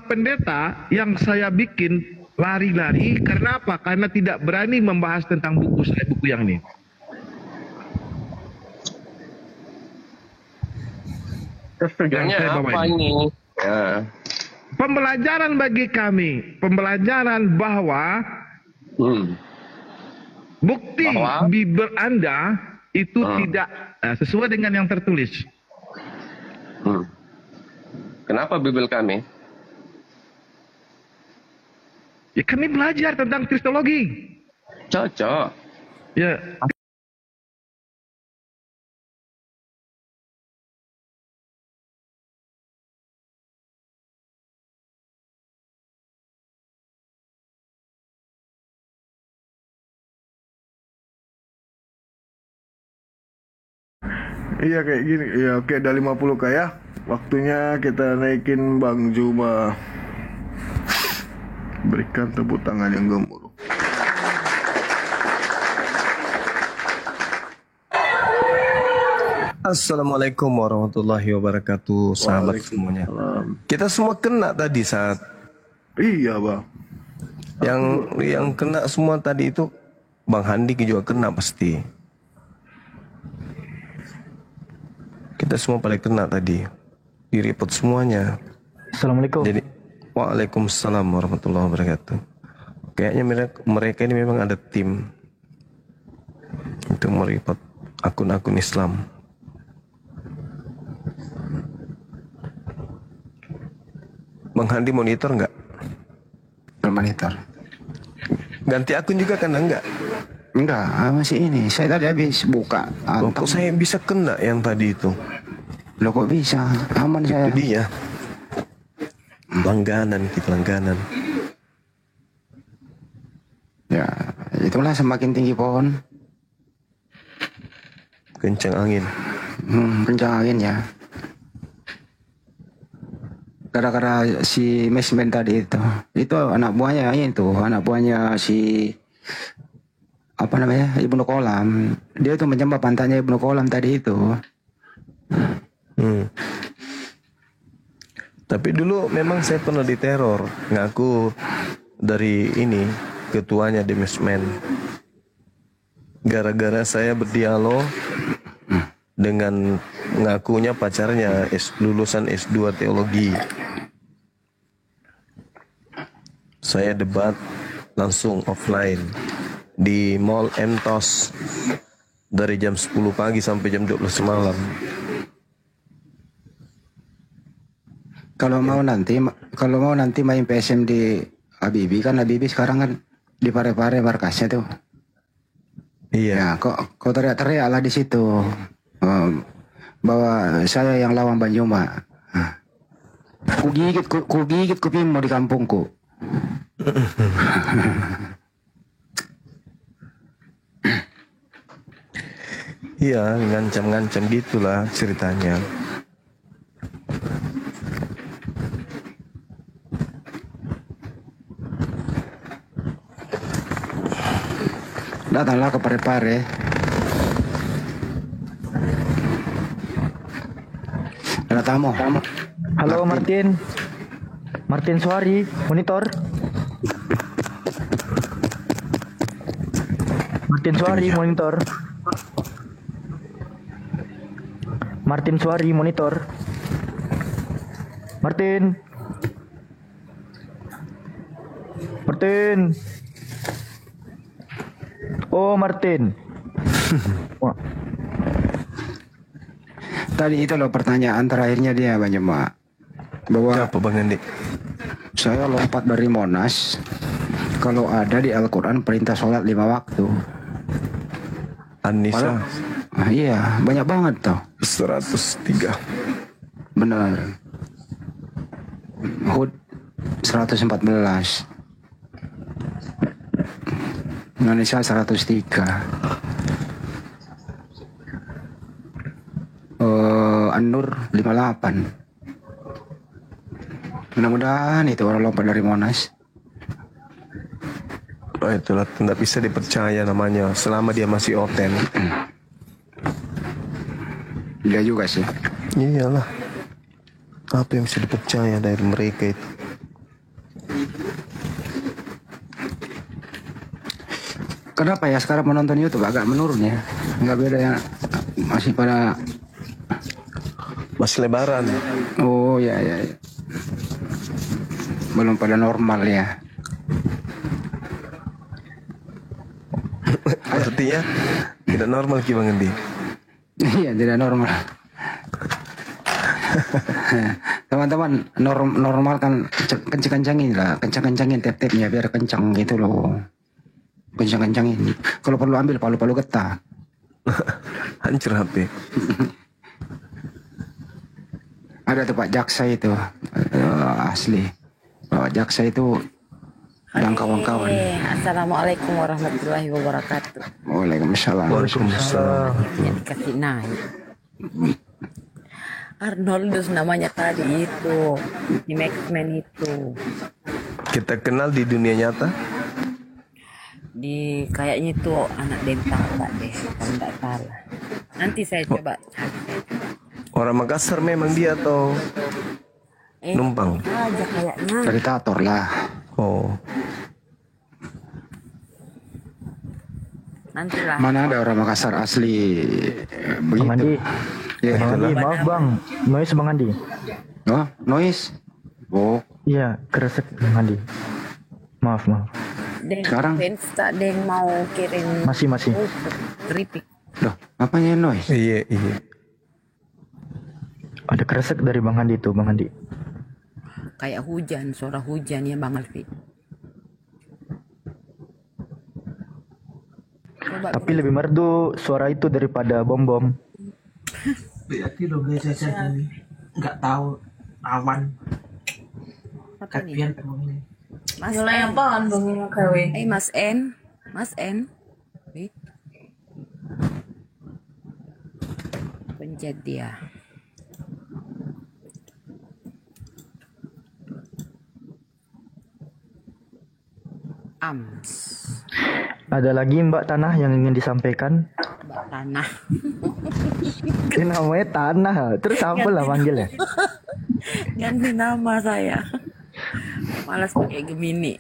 pendeta yang saya bikin lari-lari. Karena apa? Karena tidak berani membahas tentang buku yang ini. Tujuannya apa ini? Ya. Pembelajaran bagi kami, pembelajaran bahwa bukti Bible Anda itu tidak sesuai dengan yang tertulis. Kenapa Bible kami? Ya kami belajar tentang kristologi. Cocok. Ya. Iya kayak gini. Ya oke, udah 50K ya. Waktunya kita naikin Bang Juma. Berikan tepuk tangan yang gemuruh. Assalamualaikum warahmatullahi wabarakatuh, sahabat semuanya. Kita semua kena tadi saat. Iya Bang. Yang kena semua tadi itu Bang Handi juga kena pasti. Kita semua pada kena tadi. Direpot semuanya. Assalamualaikum. Jadi, waalaikumsalam warahmatullahi wabarakatuh. Kayaknya mereka ini memang ada tim untuk merepot akun-akun Islam. Bang Handi monitor nggak? Monitor. Ganti akun juga kan enggak? Enggak, masih ini. Saya tadi habis buka. Kok saya bisa kena yang tadi itu? Loh kok bisa? Aman saya. Itu dia. Langganan. Ya, itulah semakin tinggi pohon. Kencang angin. Kencang angin ya. Gara-gara si Mesmen tadi itu anak buahnya si apa namanya Ibnu Kolam. Dia itu menyembah pantannya Ibnu Kolam tadi itu. Tapi dulu memang saya pernah diteror, ngaku dari ini ketuanya Demesmen. Gara-gara saya berdialog dengan ngakunya pacarnya lulusan S2 teologi. Saya debat langsung offline di Mall Entos dari jam 10 pagi sampai jam 12 malam. Kalau mau nanti main PSM di Habibie, kan Habibie sekarang kan di Parepare markasnya tuh. Iya. Ya, kok teriak-teriak lah di situ bahwa saya yang lawan Banjuma. Kugigit kupingmu di kampungku. Iya, ngancam-ngancam gitulah ceritanya. Datanglah ke Parepare. Ada tamu. Halo Martin. Martin Suari, monitor. Martin Suari, monitor. Martin Suari, monitor. Martin. Martin. Oh, Martin. Tadi itu loh pertanyaan terakhirnya dia Banjuma. Bahwa apa Bang Andi? Saya lompat dari Monas. Kalau ada di Al-Quran perintah sholat 5 waktu. Anissa. Iya, banyak banget tuh. 103. Benar. Hud 114. Indonesia 103. An-Nur 58. Mudah-mudahan itu orang lompat dari Monas. Oh, itulah tidak bisa dipercaya namanya selama dia masih oten. Dia juga sih. Iyalah. Apa yang bisa dipercaya dari mereka itu? Kenapa ya sekarang menonton YouTube agak menurun ya? Nggak beda ya, masih pada masih lebaran. Oh ya. Belum pada normal ya. Artinya tidak normal Ki Bang Andi. Iya, tidak normal. Teman-teman, normal kan kencang-kencangin lah, kencang-kencangin tap-tapnya biar kencang gitu loh. Kencang-kencangin. Kalau perlu ambil palu-palu getah. Hancur HP. Ada tuh Pak Jaksa itu asli. Pak Jaksa itu dan kawan-kawan. Assalamualaikum warahmatullahi wabarakatuh. Waalaikumsalam. Waalaikumsalam. Yang dikasih naik. Arnoldus namanya tadi itu, di X-Men itu. Kita kenal di dunia nyata? Di kayaknya itu anak Dentala deh, kalau tidak salah. Nanti saya coba cari. Orang Makassar memang dia atau numpang? Aja kayaknya. Ceritator lah. Oh. Nantilah. Mana ada orang Makassar asli begitu. Bang Andi. Ya, Bang Andi, maaf Bang. Noise Bang Andi. Oh, noise. Oh. Iya, keresek Bang Andi. Maaf. Sekarang fans tak ada yang mau kirim. Masih. Kritik. Loh, apanya noise? Iya. Ada keresek dari Bang Andi tuh, Bang Andi. Kayak hujan, suara hujan ya Bang Alfi. Tapi lebih merdu suara itu daripada bom-bom. Berarti lo guys saya ini nggak tahu awan. Kapian ini. Mas Mulai N. apaan Bang KW? Mas N. Wait. Pencet dia. Ada lagi Mbak Tanah yang ingin disampaikan? Mbak Tanah. Ini namanya Tanah. Terus apa lah manggilnya? Ganti nama saya. Malas pakai Gemini.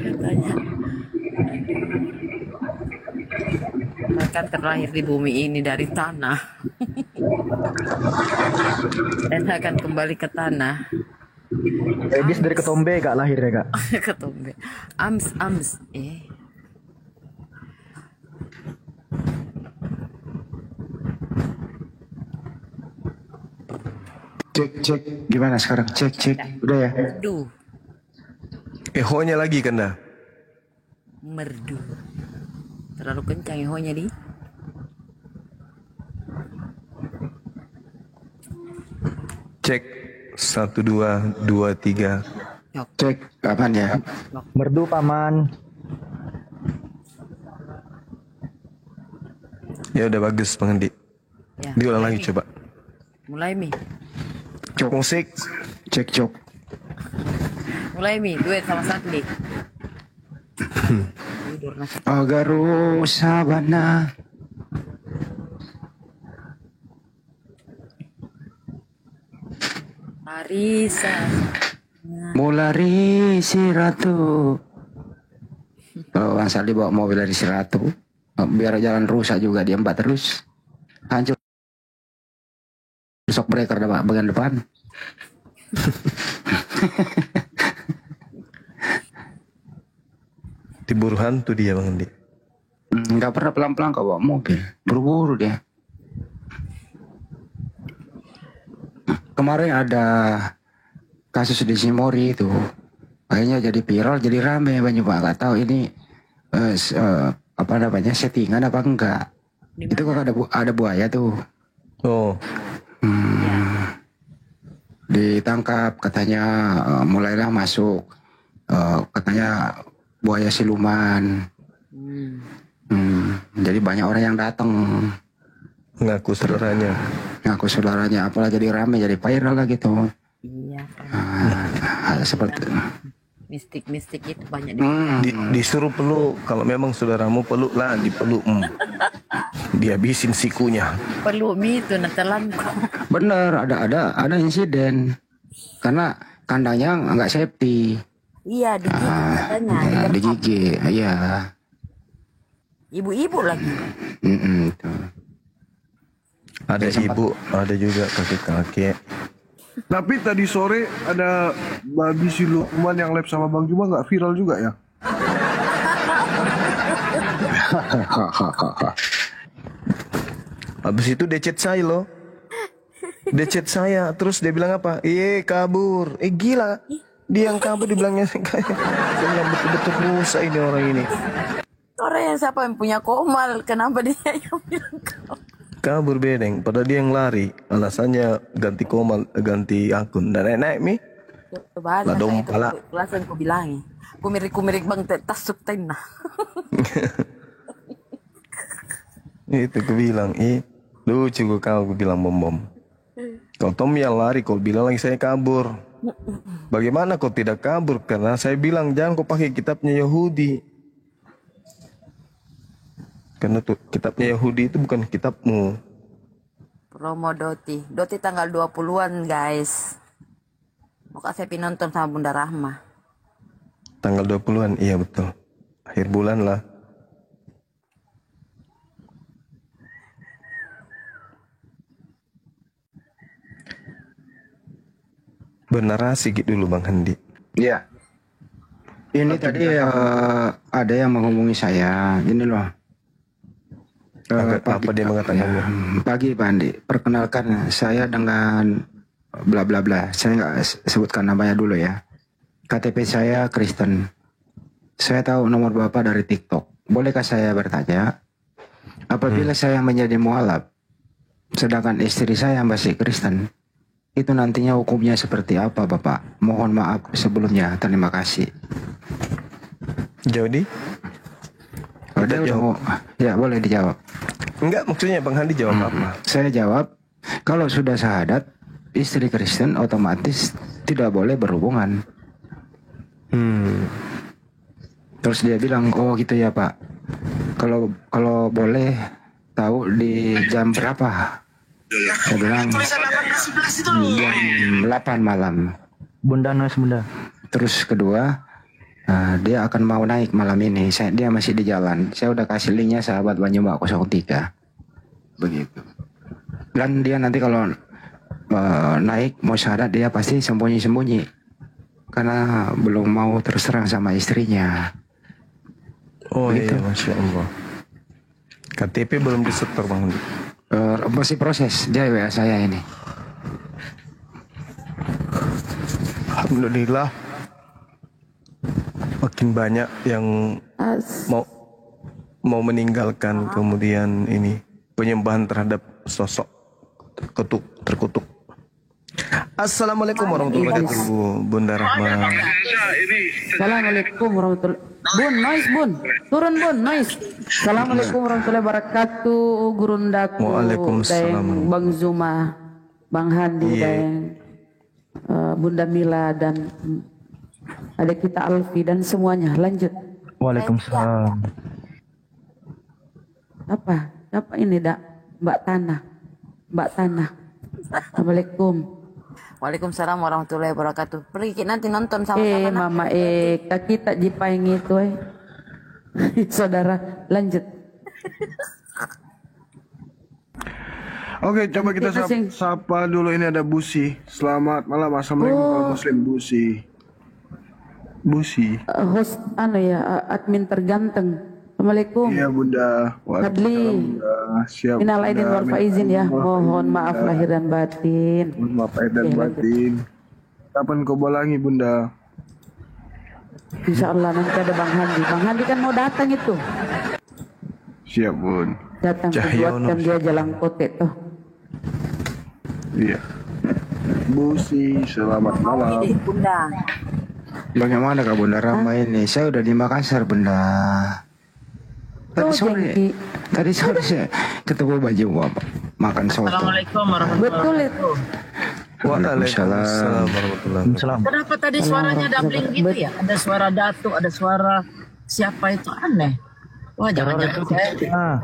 Katanya. Bahkan terlahir di bumi ini dari tanah. Dan akan kembali ke tanah. Edis dari Ketombe kak lahirnya kak. Ketombe. Ams. Cek. Gimana sekarang? Cek. Udah ya? Merdu. Ehonya lagi kan dah? Merdu. Terlalu kencang ehonya di. Cek 1 2 2 3. Cek kapan ya? Merdu paman. Ya udah bagus Bang Andi. Ya, Diulang lagi coba. Mulai Mi. Cok musik. Cek. Mulai Mi. Duet sama Sandi. Tidur nasi. Agaru sabana. Arisa. Mulari si ratu. Kalau Bang Saldi bawa mobil dari si ratu, biar jalan rusak juga dia mbak terus. Hancur. Shock breaker bagian depan. Diburu hantu dia Bang Andi. Nggak pernah pelan-pelan kau bawa mobil, buru-buru dia. Kemarin ada kasus di Simori itu, akhirnya jadi viral, jadi rame banyak Pak. Gak tahu ini apa namanya settingan apa enggak. Itu kok ada buaya tuh. Oh. Ditangkap katanya, mulailah masuk katanya buaya siluman. Jadi banyak orang yang datang ngaku saudaranya, apalah jadi rame, jadi viral lah gitu. Iya. Seperti mistik itu banyak disuruh peluk. Kalau memang saudaramu peluk lah, dipeluk. Dihabisin sikunya. Peluk Mi itu netelan. Bener, ada insiden karena kandangnya nggak safety. Iya, digigit katanya. Digigit, iya. Ibu-ibu lagi. Ada ibu, ada juga kakek-kakek. Tapi tadi sore ada babi siluman yang lab sama Bang Juma nggak viral juga ya? Habis itu dia chat saya loh. Dia chat saya, terus dia bilang apa? Kabur. Gila. Dia yang kabur dibilangnya kayak betul-betul rusak ini orang ini. Orang yang siapa yang punya Komal, kenapa dia yang bilang kabur bedeng, padahal dia yang lari. Alasannya ganti Komal, ganti akun. Dan naik mi. Lah dong pala. Langsung ku bilangi. Kumirik bang tasuk tenah. Itu ku bilang, lucu kau bilang bom. Kau Tom yang lari, kau bilang lagi saya kabur. Bagaimana kau tidak kabur? Karena saya bilang jangan kau pakai kitabnya Yahudi. Karena tuh kitabnya Yahudi itu bukan kitabmu. Promo Doti tanggal 20-an guys. Mau kasih nonton sama Bunda Rahma. Tanggal 20-an, iya betul. Akhir bulan lah. Bernarasi gitu dulu Bang Handi. Iya. Ini tadi ada yang menghubungi saya. Ini loh. Apa dia mengatakannya? Pagi Pak Andi, perkenalkan saya dengan bla bla bla. Saya nggak sebutkan namanya dulu ya. KTP saya Kristen. Saya tahu nomor Bapak dari TikTok. Bolehkah saya bertanya? Apabila saya menjadi mualaf, sedangkan istri saya masih Kristen, itu nantinya hukumnya seperti apa Bapak? Mohon maaf sebelumnya. Terima kasih. Jadi? Ya boleh dijawab. Enggak, maksudnya Bang Handi jawab apa? Saya jawab, kalau sudah syahadat, istri Kristen otomatis tidak boleh berhubungan. Terus dia bilang, oh gitu ya Pak. Kalau boleh tahu di jam berapa Saya bilang jam 8 malam. Bunda noise bunda. Terus kedua, dia akan mau naik malam ini. Dia masih di jalan. Saya udah kasih linknya sahabat Banyumak 03. Begitu. Dan dia nanti kalau naik mau syarat dia pasti sembunyi-sembunyi. Karena belum mau terserang sama istrinya. Oh begitu. Iya, Masya Allah. KTP belum disetor Bang. Masih proses. Dia WA saya ini. Alhamdulillah. Makin banyak yang mau meninggalkan kemudian ini penyembahan terhadap sosok terkutuk. Assalamualaikum warahmatullahi wabarakatuh, Bunda Rahma. Assalamualaikum warahmatullahi. Bun, noise bun, turun bun, noise. Assalamualaikum warahmatullahi wabarakatuh, Gurundaku. Waalaikumsalam. Bang Zuma, Bang Handi, dan Bunda Mila dan ada kita Alfi dan semuanya. Lanjut. Waalaikumsalam. Apa ini dak? Mbak Tanah. Assalamualaikum. Waalaikumsalam warahmatullahi wabarakatuh. Pergi nanti nonton sama Mama kita jipaing itu Saudara, lanjut. Oke, coba kita sapa dulu. Ini ada Busi. Selamat malam, assalamualaikum kalau Muslim Busi. Host admin terganteng. Assalamualaikum. Iya Bunda. Adli. Siap. Minal aidin wal faizin ya. Mohon maaf lahir dan batin. Mohon maaf lahir dan batin. Kapan kau bolangi Bunda? Insya Allah nanti ada Bang Handi. Bang Handi kan mau datang itu. Siap Bun. Datang buatkan dia jalan kote tuh. Iya. Busi, selamat malam. Bunda. Bagaimana Kak Bunda Rahma ini? Saya udah di Makassar Bunda. Tadi sore saya ketemu baju makan soto. Assalamualaikum warahmatullahi wabarakatuh. Waalaikumsalam warahmatullahi wabarakatuh. Kenapa tadi suaranya doubling gitu ya? Ada suara Datuk, ada suara siapa itu, aneh. Wah, jangan-jangan saya.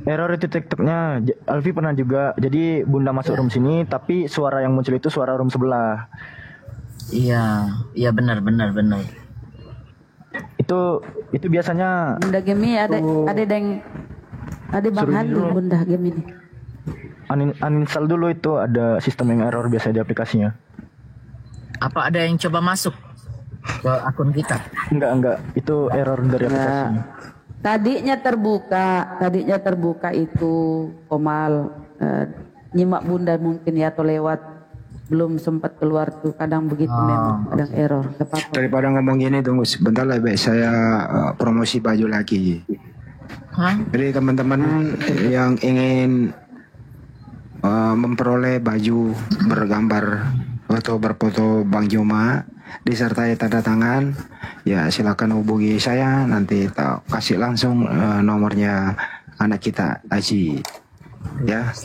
Error itu TikToknya. Alfi pernah juga. Jadi Bunda masuk room sini, tapi suara yang muncul itu suara room sebelah. Iya benar. Itu biasanya Bunda Gemi ada Bang Handi Bunda Gemi ini. Uninstall dulu, itu ada sistem yang error biasa di aplikasinya. Apa ada yang coba masuk ke akun kita? Enggak, itu error dari aplikasinya. Tadinya terbuka itu Komal nyimak Bunda mungkin ya, atau lewat belum sempat keluar tuh, kadang begitu memang kadang error. Daripada ngomong gini tunggu sebentar lah, saya promosi baju lagi. Jadi teman-teman yang ingin memperoleh baju bergambar atau berfoto Bang Juma disertai tanda tangan, ya silakan hubungi saya, nanti kasih langsung nomornya anak kita Aji. Ya,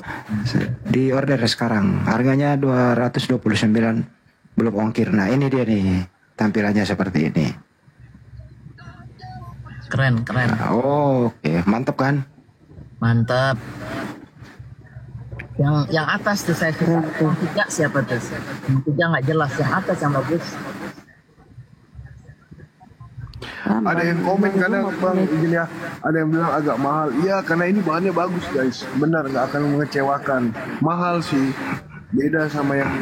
di order sekarang harganya 229 belum ongkir. Nah ini dia nih tampilannya seperti ini. Keren. Oke, mantap kan? Mantap. Yang atas tuh saya suka. Yang tiga siapa tuh? Yang tiga nggak jelas. Yang atas yang bagus. Ada yang komen kadang Bang izin ya, ada yang bilang agak mahal. Iya, karena ini bahannya bagus guys. Benar, nggak akan mengecewakan. Mahal sih. Beda sama yang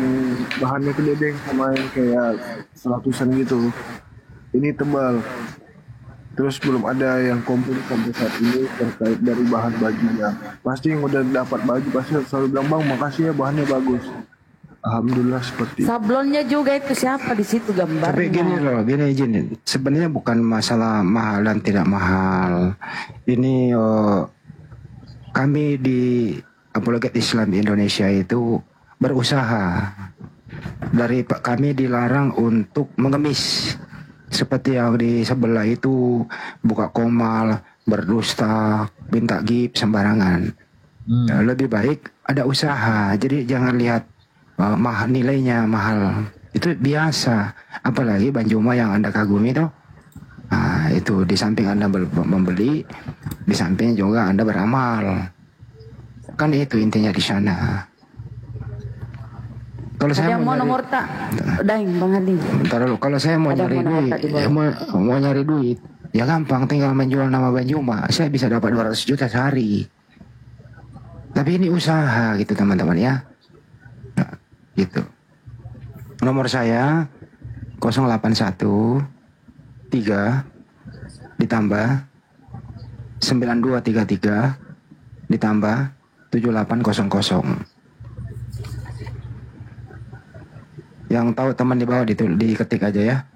bahannya kededeng, sama yang kayak 100-an gitu. Ini tebal. Terus belum ada yang komplain sampai saat ini terkait dari bahan bajunya. Pasti yang udah dapat baju pasti selalu bilang, Bang makasih ya bahannya bagus. Alhamdulillah seperti sablonnya juga itu siapa di situ gambarnya. Tapi gini, sebenarnya bukan masalah mahal dan tidak mahal. Ini kami di Apologet Islam Indonesia itu berusaha. Dari kami dilarang untuk mengemis seperti yang di sebelah itu, buka komal, berdusta, minta gip sembarangan. Lebih baik ada usaha. Jadi jangan lihat nilainya mahal, itu biasa. Apalagi Bang Juma yang Anda kagumi itu, itu di samping Anda membeli, di samping juga Anda beramal. Kan itu intinya di sana. Kalau saya mau nomor tak? Daing Bang Hadi. Bentar dulu. Kalau saya mau nyari duit, mau nyari duit, ya gampang, tinggal menjual nama Banjuma. Saya bisa dapat 200 juta sehari. Tapi ini usaha gitu teman-teman ya. Nah, gitu. Nomor saya 081 3 ditambah 9233 ditambah 7800. Yang tahu teman di bawah diketik aja ya.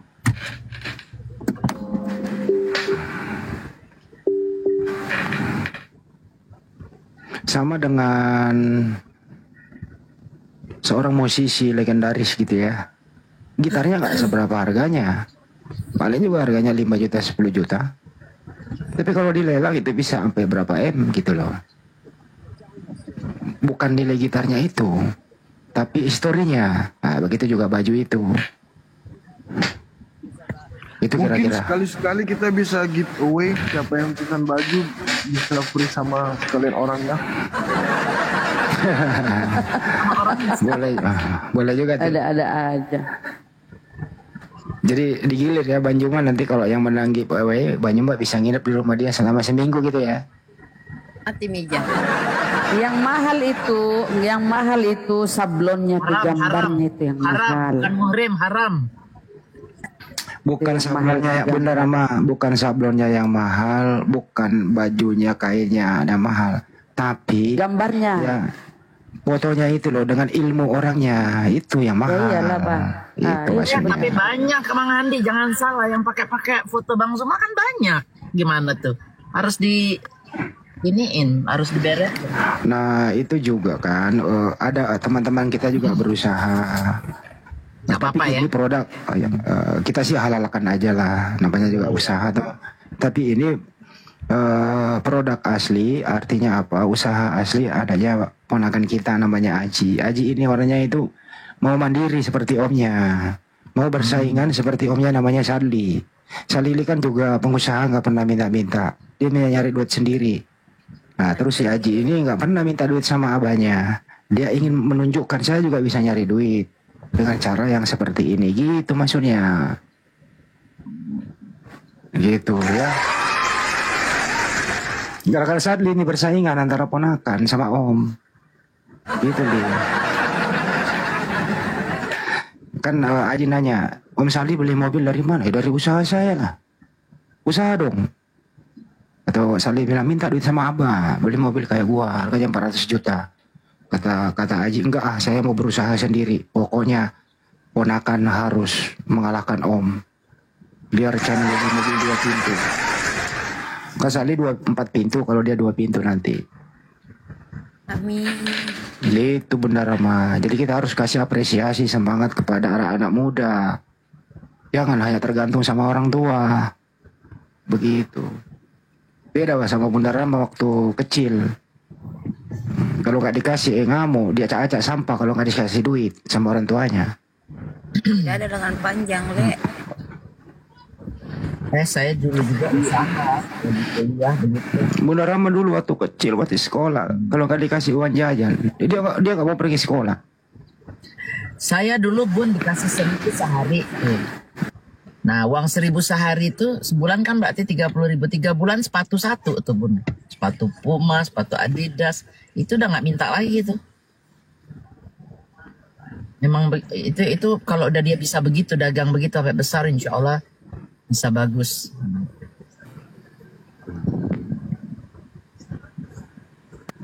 Sama dengan seorang musisi legendaris gitu ya. Gitarnya nggak seberapa harganya. Paling juga harganya 5 juta 10 juta. Tapi kalau dilelang itu bisa sampai berapa M gitu loh. Bukan nilai gitarnya itu, tapi historinya. Nah, begitu juga baju itu. Itu mungkin kira-kira. sekali-sekali kita bisa giveaway, siapa yang pesan baju bisa free sama sekalian orangnya. boleh juga tuh. Ada aja. Jadi digilir ya Banjuma, nanti kalau yang menang giveaway Banjuma bisa nginep di rumah dia selama seminggu gitu ya. Mati meja. Yang mahal itu sablonnya ke gambarnya itu yang mahal. Bukan muhrim, haram. Bukan sablonnya yang benar ama, bukan sablonnya yang mahal, bukan bajunya kainnya ada mahal, tapi gambarnya. Ya, fotonya itu loh dengan ilmu orangnya itu yang mahal. Ya iyalah Bang. Itu maksudnya. Tapi banyak Bang Andi, jangan salah yang pakai foto Bang Zuma kan banyak. Gimana tuh? Harus harus diberes. Nah itu juga kan ada teman-teman kita juga berusaha. Nggak apa-apa ya. Ini produk kita sih halalkan aja lah, namanya juga usaha tuh. Tapi ini produk asli, artinya apa? Usaha asli adanya ponakan kita namanya Aji. Aji ini warnanya itu mau mandiri seperti omnya, mau bersaingan seperti omnya namanya Sadli. Sadli kan juga pengusaha, nggak pernah minta-minta, dia nyari duit sendiri. Nah terus si Aji ini nggak pernah minta duit sama abahnya, dia ingin menunjukkan saya juga bisa nyari duit dengan cara yang seperti ini, gitu maksudnya. Gitu ya. Gara-gara Sadli ini bersaingan antara ponakan sama om. Gitu dia. Kan Aji nanya, Om Sadli beli mobil dari mana? Dari usaha saya lah. Usaha dong. Atau Sadli bilang minta duit sama abah, beli mobil kayak gua, harganya 400 juta. Kata Aji, enggak saya mau berusaha sendiri. Pokoknya ponakan harus mengalahkan om. Biar channel beli mobil 2 pintu. Kak Sadli 4 pintu, kalau dia 2 pintu nanti. Amin. Itu benar Rama. Jadi kita harus kasih apresiasi, semangat kepada anak-anak muda. Jangan hanya tergantung sama orang tua. Begitu. Beda sama Bunda Rama waktu kecil. Kalau nggak dikasih ngamuk, dia acak-acak sampah kalau nggak dikasih duit sama orang tuanya. Ya ada lengan panjang, Le. Saya dulu juga usaha. Bunda Rama dulu waktu kecil, waktu sekolah, kalau nggak dikasih uang jajan, dia nggak mau pergi sekolah. Saya dulu Bun dikasih 1.000 sehari. Nah uang 1.000 sehari itu sebulan kan berarti 30.000. 3 bulan sepatu satu tuh Bun. Sepatu Puma, sepatu Adidas. Itu udah nggak minta lagi tuh. Memang itu kalau udah dia bisa begitu, dagang begitu sampai besar, insya Allah bisa bagus.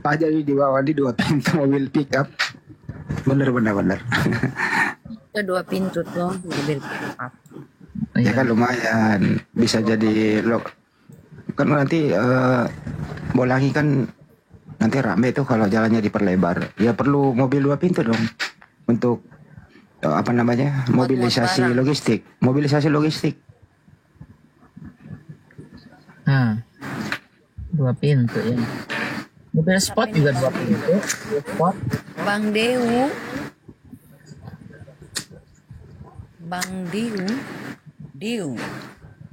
Pak jadi di bawah di 2 pintu mobil pick up. Bener. Itu 2 pintu tuh mobil pick up. Ya kan lumayan, bisa jadi kan nanti Bolangi kan nanti rame tuh kalau jalannya diperlebar. Ya perlu mobil 2 pintu dong untuk mobilisasi logistik. Nah, 2 pintu ya. Mobil sport juga 2 pintu. Sport. Bang Dewu. Bang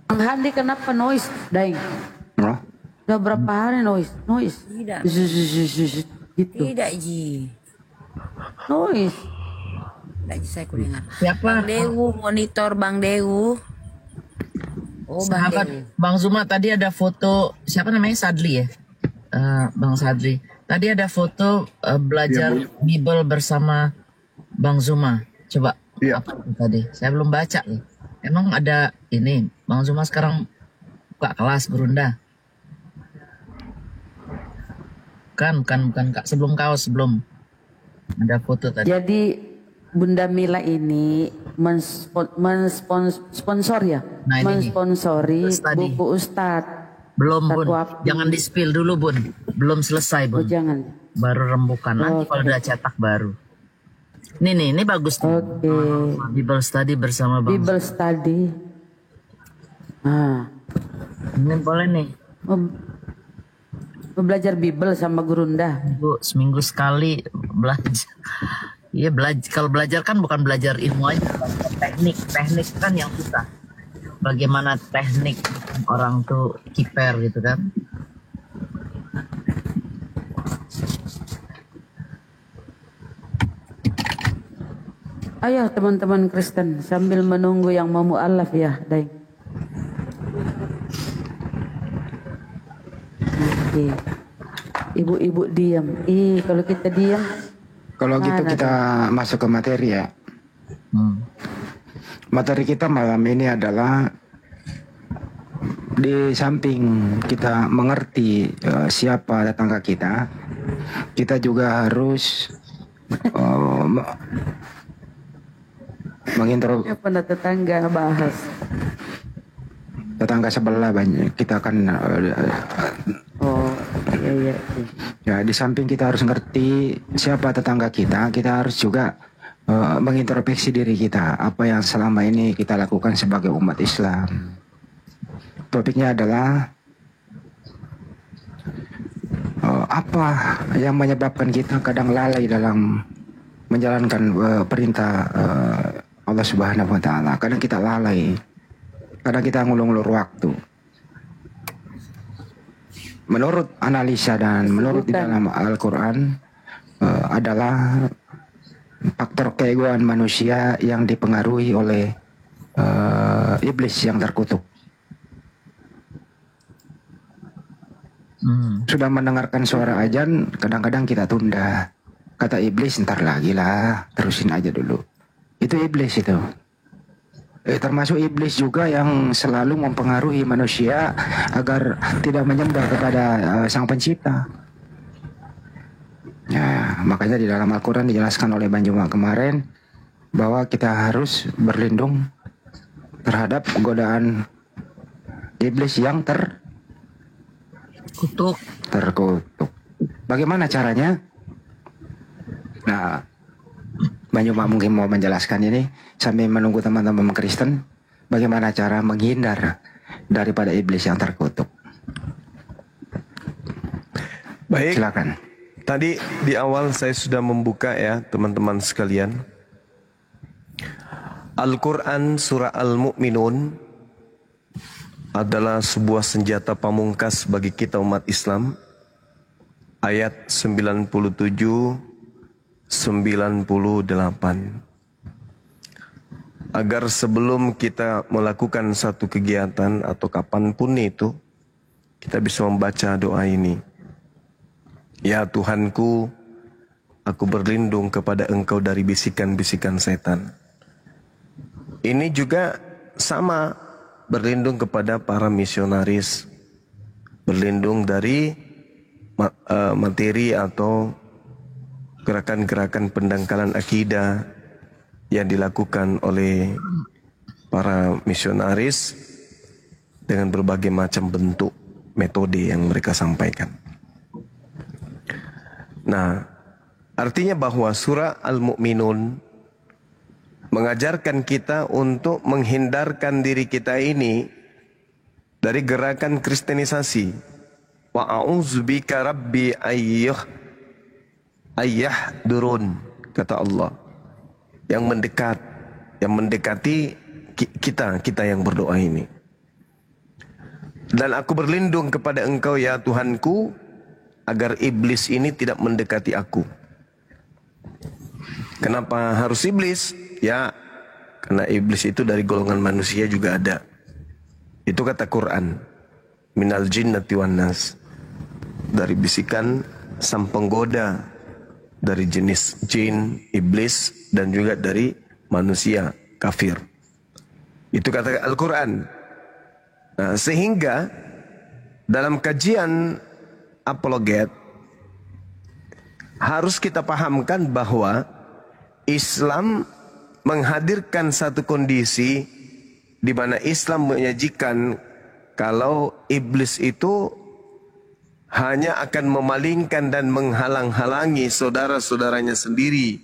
Handi kenapa noise, Daing? Udah berapa hari noise? Tidak. Gitu. Tidak, Ji. Nois. Tidak, Ji, saya kudengar. Siapa? Bang Dewu, monitor Bang Dewu. Oh, Bang Sahabat Dewu. Bang Zuma, tadi ada foto siapa namanya, Sadli ya? Bang Sadli. Tadi ada foto belajar Bible bersama Bang Zuma. Coba apa itu tadi? Saya belum baca nih. Emang ada ini Bang Zuma sekarang buka kelas Gurunda? Bukan Kak. Sebelum kaos, sebelum ada foto tadi. Jadi Bunda Mila ini sponsor ya, Nah, ini mensponsori tadi. buku Ustadz. Belum, Bun. Satu Jangan di-spill dulu, Bun. Belum selesai, Bun. Oh, jangan. Baru rembukan. Nanti Oke. kalau udah cetak baru. Ini bagus nih. Oke. Bible study bersama Bang. Bible study. Ini boleh nih. Mau belajar Bible sama Gurunda. Bu, seminggu sekali belajar. Iya, kalau belajar kan bukan belajar ilmu aja, teknik kan yang susah. Bagaimana teknik orang tuh kiper gitu kan? Ayo teman-teman Kristen sambil menunggu yang mau mu'alaf ya, Dai. Oke. Ibu-ibu diam. Kalau kita diam. Kalau gitu kita masuk ke materi ya. Materi kita malam ini adalah di samping kita mengerti siapa tetangga kita, kita juga harus Siapa tetangga bahas. Tetangga sebelah banyak. Kita akan iya. Ya, di samping kita harus ngerti siapa tetangga kita, kita harus juga mengintrospeksi diri kita, apa yang selama ini kita lakukan sebagai umat Islam. Topiknya adalah apa yang menyebabkan kita kadang lalai dalam menjalankan perintah Allah Subhanahu wa taala. Kadang kita lalai. Kadang kita ngulur-ngulur waktu. Menurut analisa dan menurut di dalam Al-Quran adalah faktor keegoan manusia yang dipengaruhi oleh iblis yang terkutuk. Sudah mendengarkan suara azan, kadang-kadang kita tunda. Kata iblis, ntar lagi lah, terusin aja dulu. Itu iblis itu. Termasuk iblis juga yang selalu mempengaruhi manusia agar tidak menyembah kepada Sang Pencipta. Ya, makanya di dalam Al-Quran dijelaskan oleh Bang Juma kemarin bahwa kita harus berlindung terhadap godaan iblis yang terkutuk. Bagaimana caranya? Nah, Bang Juma mungkin mau menjelaskan ini sambil menunggu teman-teman Kristen bagaimana cara menghindar daripada iblis yang terkutuk. Baik. Silakan. Tadi di awal saya sudah membuka ya teman-teman sekalian. Al-Quran surah Al-Mu'minun adalah sebuah senjata pamungkas bagi kita umat Islam. Ayat 97, 98. Agar sebelum kita melakukan satu kegiatan atau kapanpun itu, kita bisa membaca doa ini. Ya Tuhanku, aku berlindung kepada Engkau dari bisikan-bisikan setan. Ini juga sama, berlindung kepada para misionaris, berlindung dari materi atau gerakan-gerakan pendangkalan akidah yang dilakukan oleh para misionaris dengan berbagai macam bentuk metode yang mereka sampaikan. Nah, artinya bahwa surah Al-Mu'minun mengajarkan kita untuk menghindarkan diri kita ini dari gerakan kristenisasi. Wa a'udzubika rabbi durun, kata Allah. Yang mendekati kita yang berdoa ini. Dan aku berlindung kepada Engkau ya Tuhanku, agar iblis ini tidak mendekati aku. Kenapa harus iblis? Ya, karena iblis itu dari golongan manusia juga ada. Itu kata Quran. Minal jinnati wan nas. Dari bisikan sang penggoda, dari jenis jin, iblis, dan juga dari manusia kafir. Itu kata Al-Quran. Nah, sehingga dalam kajian apologet harus kita pahamkan bahwa Islam menghadirkan satu kondisi di mana Islam menyajikan kalau iblis itu hanya akan memalingkan dan menghalang-halangi saudara-saudaranya sendiri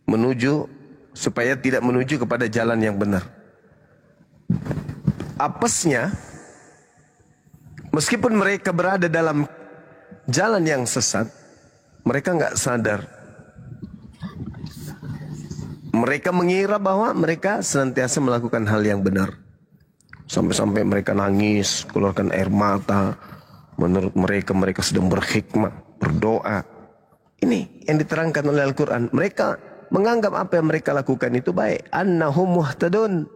menuju supaya tidak menuju kepada jalan yang benar. Apesnya, meskipun mereka berada dalam jalan yang sesat, mereka nggak sadar. Mereka mengira bahwa mereka senantiasa melakukan hal yang benar. Sampai-sampai mereka nangis, keluarkan air mata. Menurut mereka, mereka sedang berhikmat, berdoa. Ini yang diterangkan oleh Al-Quran. Mereka menganggap apa yang mereka lakukan itu baik. Annahum muhtadun.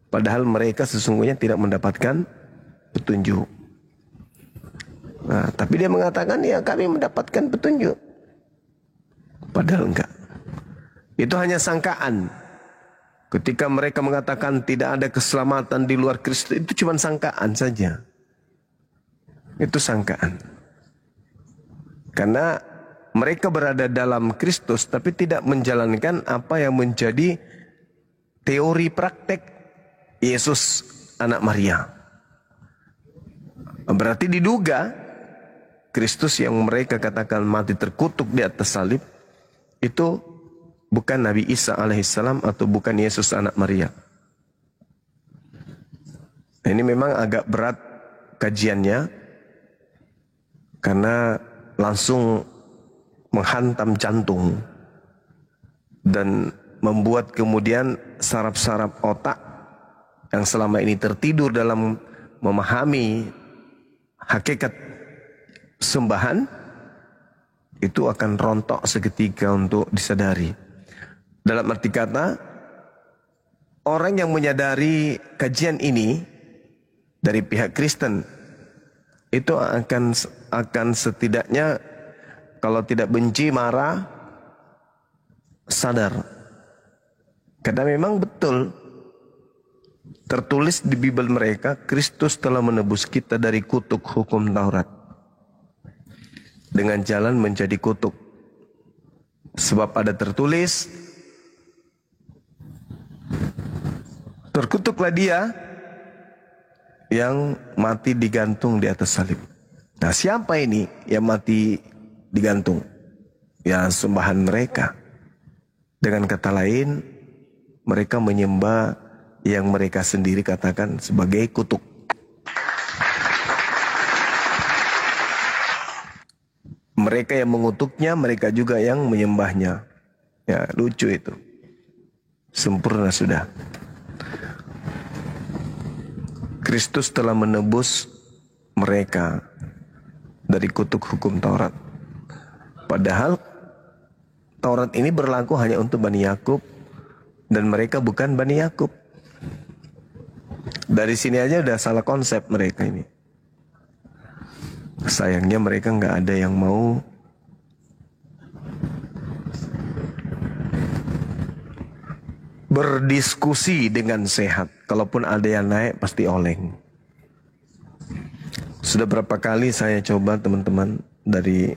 Padahal mereka sesungguhnya tidak mendapatkan petunjuk. Nah, tapi dia mengatakan, ya kami mendapatkan petunjuk. Padahal enggak. Itu hanya sangkaan. Ketika mereka mengatakan tidak ada keselamatan di luar Kristus, itu cuma sangkaan saja. Itu sangkaan. Karena mereka berada dalam Kristus, tapi tidak menjalankan apa yang menjadi teori praktek Yesus anak Maria. Berarti diduga Kristus yang mereka katakan mati terkutuk di atas salib itu bukan Nabi Isa alaihissalam atau bukan Yesus anak Maria. Ini memang agak berat kajiannya karena langsung menghantam jantung dan membuat kemudian saraf-saraf otak yang selama ini tertidur dalam memahami hakikat sembahan itu akan rontok seketika untuk disadari. Dalam arti kata, orang yang menyadari kajian ini dari pihak Kristen itu akan setidaknya kalau tidak benci, marah, sadar. Karena memang betul tertulis di Bible mereka, Kristus telah menebus kita dari kutuk hukum Taurat dengan jalan menjadi kutuk. Sebab ada tertulis, terkutuklah dia yang mati digantung di atas salib. Nah, siapa ini yang mati digantung? Ya, sembahan mereka. Dengan kata lain, mereka menyembah yang mereka sendiri katakan sebagai kutuk. Mereka yang mengutuknya, mereka juga yang menyembahnya. Ya, lucu itu. Sempurna sudah. Kristus telah menebus mereka dari kutuk hukum Taurat. Padahal Taurat ini berlaku hanya untuk Bani Yakub dan mereka bukan Bani Yakub. Dari sini aja udah salah konsep mereka ini. Sayangnya mereka nggak ada yang mau berdiskusi dengan sehat. Kalaupun ada yang naik pasti oleng. Sudah berapa kali saya coba teman-teman dari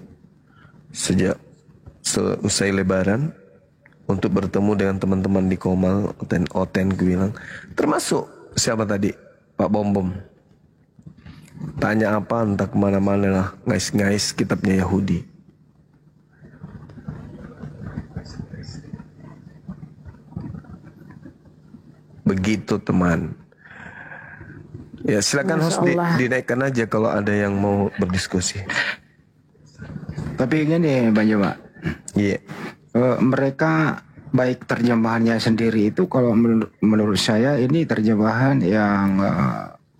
sejak selesai Lebaran untuk bertemu dengan teman-teman di Komal, Oten gue bilang, termasuk siapa tadi? Pak Bom. Tanya apa entah kemana-mana lah, ngais-ngais kitabnya Yahudi. Begitu teman. Ya silakan host dinaikkan aja kalau ada yang mau berdiskusi. Tapi gini Bang Jawa. Iya. Mereka baik terjemahannya sendiri itu kalau menurut saya ini terjemahan yang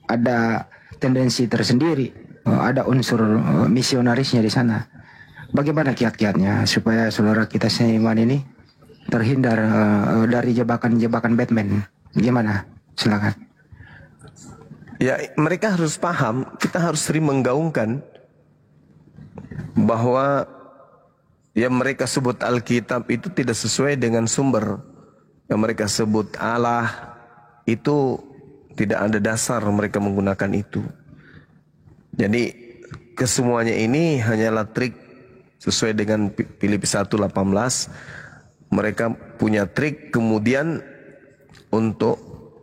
ada tendensi tersendiri. ada unsur misionarisnya di sana. Bagaimana kiat-kiatnya supaya saudara kita seiman ini terhindar dari jebakan-jebakan Batman? Gimana? Silakan. Ya, mereka harus paham, kita harus sering menggaungkan bahwa yang mereka sebut Alkitab itu tidak sesuai dengan sumber. Yang mereka sebut Allah itu tidak ada dasar mereka menggunakan itu. Jadi kesemuanya ini hanyalah trik sesuai dengan Filipi 1:18. Mereka punya trik kemudian untuk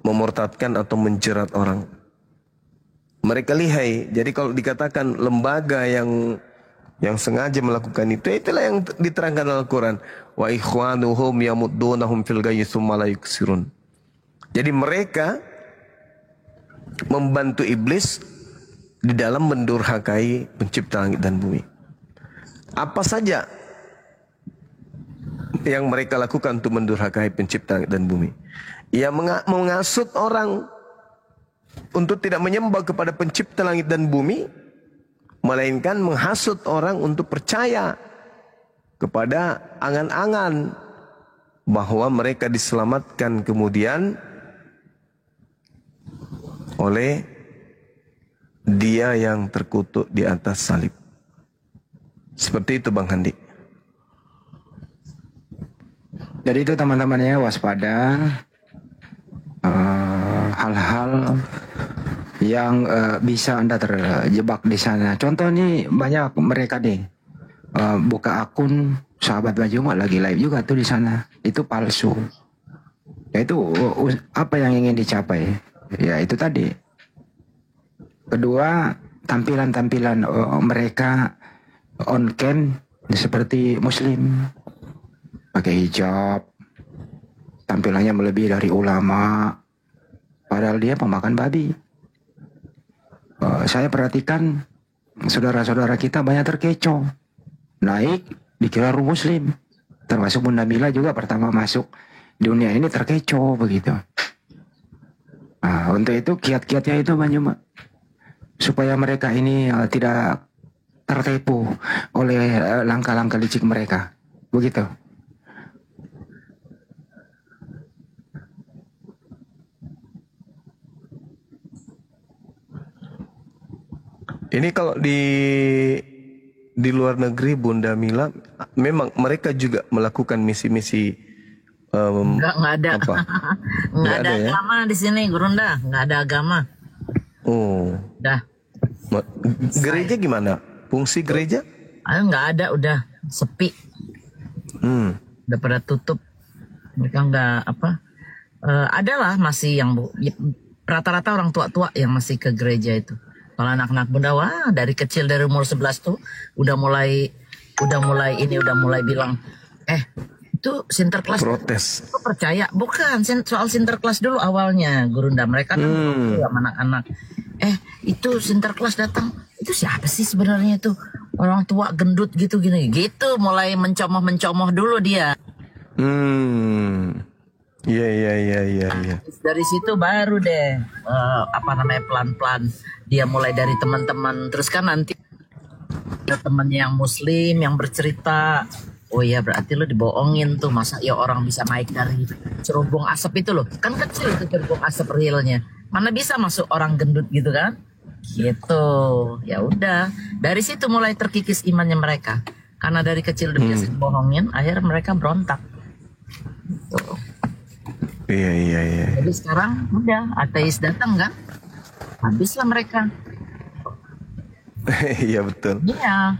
memurtadkan atau menjerat orang. Mereka lihai. Jadi kalau dikatakan lembaga yang sengaja melakukan itu, itulah yang diterangkan dalam Al-Quran. Wa ikhwanuhum yamuddunahum fil ghayyi tsumma la yuksirun. Jadi mereka membantu iblis di dalam mendurhakai pencipta langit dan bumi. Apa saja yang mereka lakukan untuk mendurhakai pencipta langit dan bumi? Ia mengasut orang untuk tidak menyembah kepada pencipta langit dan bumi, melainkan menghasut orang untuk percaya kepada angan-angan bahwa mereka diselamatkan kemudian oleh Dia yang terkutuk di atas salib. Seperti itu Bang Handi. Jadi itu teman-temannya waspada hal-hal yang bisa Anda terjebak di sana. Contoh nih banyak mereka deh buka akun sahabat Bajuma lagi live juga tuh di sana. Itu palsu. Ya itu apa yang ingin dicapai? Ya itu tadi. Kedua, tampilan-tampilan mereka on cam seperti muslim, pakai hijab, tampilannya melebihi dari ulama, padahal dia pemakan babi. Saya perhatikan saudara-saudara kita banyak terkecoh, naik dikira muslim, termasuk Bunda Mila juga pertama masuk dunia ini terkecoh begitu. Nah, untuk itu kiat-kiatnya itu Bang, supaya mereka ini tidak tertipu oleh langkah-langkah licik mereka. Begitu. Ini kalau di luar negeri Bunda Mila, memang mereka juga melakukan misi-misi nggak ada. Apa? Nggak ada agama ya? Di sini Gurunda, nggak ada agama. Oh. Dah. Gereja gimana? Fungsi gereja? Nggak ada, udah sepi. Udah pada tutup. Mereka nggak apa? Adalah masih yang rata-rata orang tua-tua yang masih ke gereja itu. Kalau anak-anak Bunda, wah dari kecil dari umur 11 tuh udah mulai bilang, itu Sinterklas. Protes. Aku percaya, bukan soal Sinterklas dulu awalnya Gurunda. Mereka kan sama anak-anak. Itu Sinterklas datang. Itu siapa sih sebenarnya itu? Orang tua gendut gitu gini. Gitu mulai mencomoh dulu dia. Iya. Dari situ baru deh pelan-pelan dia mulai dari teman-teman. Terus kan nanti ada teman yang muslim yang bercerita, oh iya berarti lo dibohongin tuh, masa ya orang bisa naik dari cerubung asap itu loh, kan kecil itu cerubung asap realnya, mana bisa masuk orang gendut gitu kan, gitu. Ya udah dari situ mulai terkikis imannya mereka, karena dari kecil udah biasa dibohongin, akhirnya mereka berontak. Gitu. Iya. Jadi sekarang udah ateis datang kan, habislah mereka. Iya betul. Iya.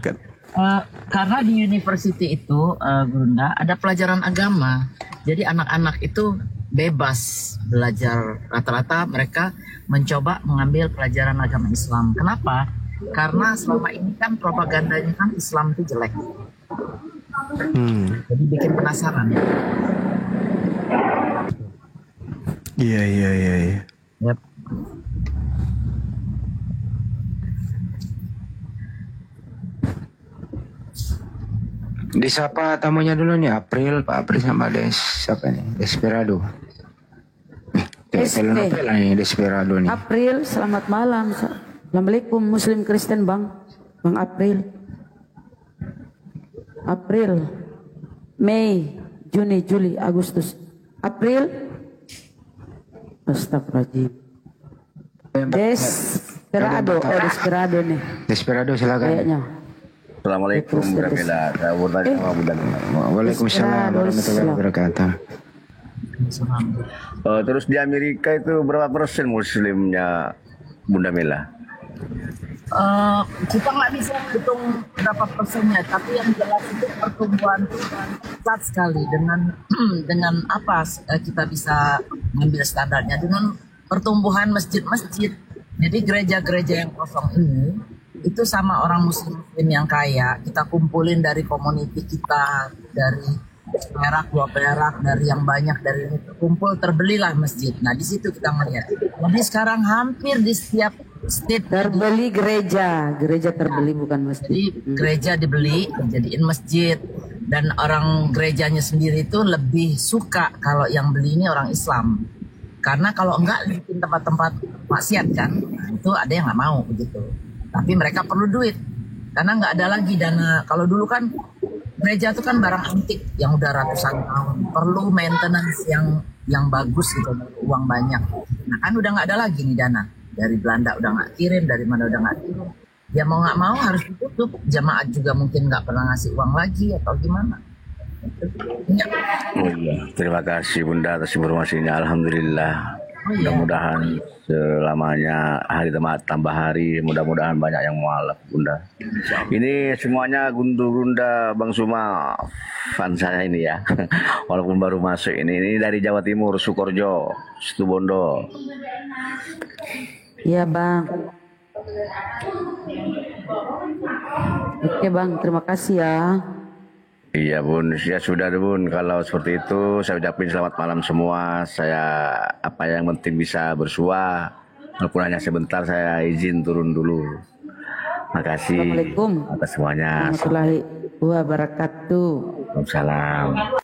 Karena di university itu Gurunda ada pelajaran agama, jadi anak-anak itu bebas belajar. Rata-rata mereka mencoba mengambil pelajaran agama Islam. Kenapa? Karena selama ini kan propagandanya kan Islam itu jelek. Jadi bikin penasaran. Iya. Yep. Disapa tamunya dulu nih, April, Pak April sama siapa nih? Desperado. Telenovela nih Desperado nih. April, selamat malam. Assalamualaikum Muslim Kristen Bang. Bang April. April. Mei, Juni, Juli, Agustus. April. Astagfirullahaladzim. Desperado, Desperado nih. Desperado silakan. Kayaknya. Assalamualaikum warahmatullahi wabarakatuh. Waalaikumsalam warahmatullahi wabarakatuh. Terus di Amerika itu berapa persen muslimnya Bunda Mela? Kita nggak bisa hitung berapa persennya, tapi yang jelas itu pertumbuhan itu pesat sekali. Dengan apa kita bisa mengambil standarnya, dengan pertumbuhan masjid-masjid. Jadi gereja-gereja yang kosong ini itu sama orang muslim yang kaya, kita kumpulin dari komuniti kita, dari perak, 2 perak, dari yang banyak, dari ini kumpul, terbelilah masjid. Nah di situ kita melihat. Jadi sekarang hampir di setiap state terbeli gereja terbeli bukan masjid. Jadi gereja dibeli, jadiin masjid, dan orang gerejanya sendiri itu lebih suka kalau yang beli ini orang Islam. Karena kalau enggak bikin tempat-tempat maksiat kan, nah, itu ada yang nggak mau begitu. Tapi mereka perlu duit karena nggak ada lagi dana. Kalau dulu kan gereja itu kan barang antik yang udah ratusan tahun, perlu maintenance yang bagus gitu, uang banyak. Nah kan udah nggak ada lagi nih dana, dari Belanda udah nggak kirim, dari mana udah nggak kirim. Ya mau nggak mau harus ditutup. Jamaat juga mungkin nggak pernah ngasih uang lagi atau gimana. Ya. Oh iya, terima kasih Bunda atas informasinya. Alhamdulillah. Mudah-mudahan selamanya hari tambah hari, mudah-mudahan banyak yang mualaf Bunda. Ini semuanya Gunda Bang Suma fan saya ini ya. Walaupun baru masuk ini dari Jawa Timur, Sukorjo, Situbondo. Iya Bang. Oke Bang, terima kasih ya. Iya Bun, ya sudah Bun. Kalau seperti itu saya ucapin selamat malam semua. Saya apa yang penting bisa bersua, walaupun hanya sebentar, saya izin turun dulu. Makasih. Assalamualaikum atas semuanya. warahmatullahi wabarakatuh. Waalaikumsalam.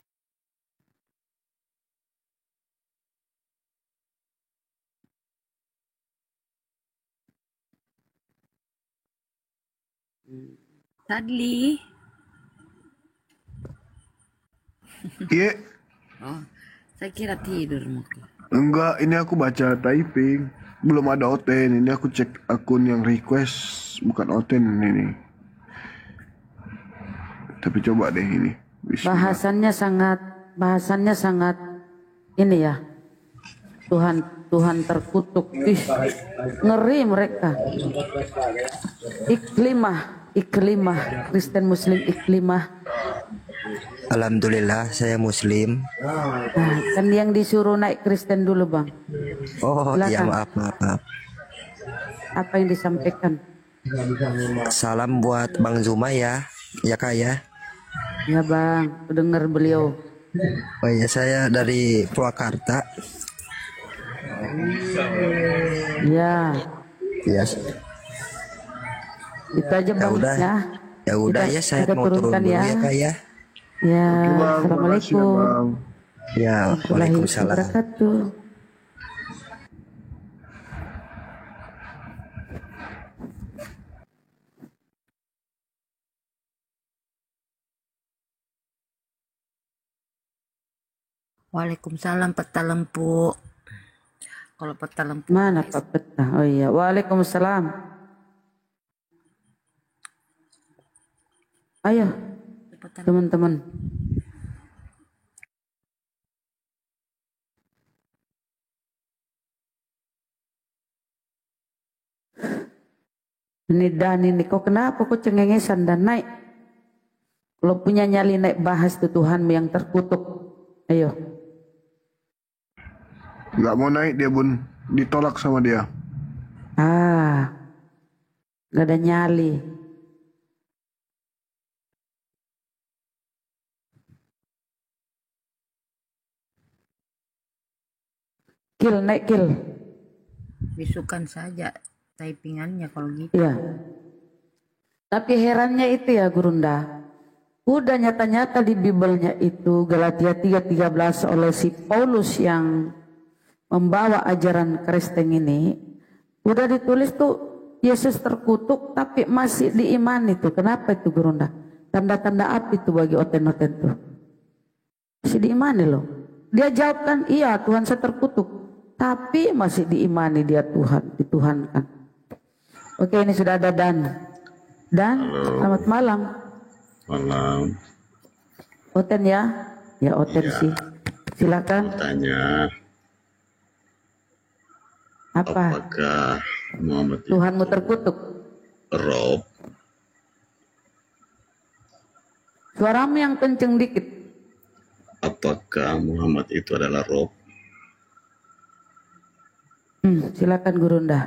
Sadli. Iya. Oh, saya kira tidur mungkin. Enggak, ini aku baca typing. Belum ada Oten. Ini aku cek akun yang request, bukan Oten ini. Tapi coba deh ini. Bahasannya sangat ini ya. Tuhan terkutuk. Ih, ngeri mereka. Iklimah, Kristen Muslim iklimah. Alhamdulillah saya Muslim. Nah, kan yang disuruh naik Kristen dulu Bang. Oh iya, maaf. Apa yang disampaikan? Salam buat Bang Zuma ya Kak ya. Ya Bang, dengar beliau. Oh iya, saya dari Purwakarta. Ya. Yes. Itu aja Bang ya udah ya, saya mau turun dulu ya Kak ya. Ya, assalamualaikum. Ya, waalaikumsalam. Waalaikumsalam peta lempu. Kalau peta lempu. Mana Pak peta? Oh iya, waalaikumsalam. Ayo, teman-teman. Ini Dani nih, kok kenapa kok cengengesan dan naik? Kalau punya nyali naik bahas tuh Tuhanmu yang terkutuk. Ayo. Nggak mau naik dia Bun, ditolak sama dia. Nggak ada nyali. Naik kill. Bisukan saja typingannya kalau gitu. Iya. Tapi herannya itu ya Gurunda. Udah nyata-nyata di Bibelnya itu Galatia 3:13 oleh si Paulus yang membawa ajaran Kristen ini. Udah ditulis tuh Yesus terkutuk tapi masih diimani tuh. Kenapa itu Gurunda? Tanda-tanda apa itu bagi oten-oten tuh? Masih diimani loh. Dia jawab kan, iya Tuhan saya terkutuk. Tapi masih diimani dia Tuhan, dituhankan. Oke, ini sudah ada Dan. Dan, selamat malam. Malam. Oten ya? Ya Oten sih. Silakan. Tanya. Apa? Apakah Muhammad Tuhanmu terkutuk? Rob? Suaramu yang kenceng dikit. Apakah Muhammad itu adalah Rob? Silakan Gurunda.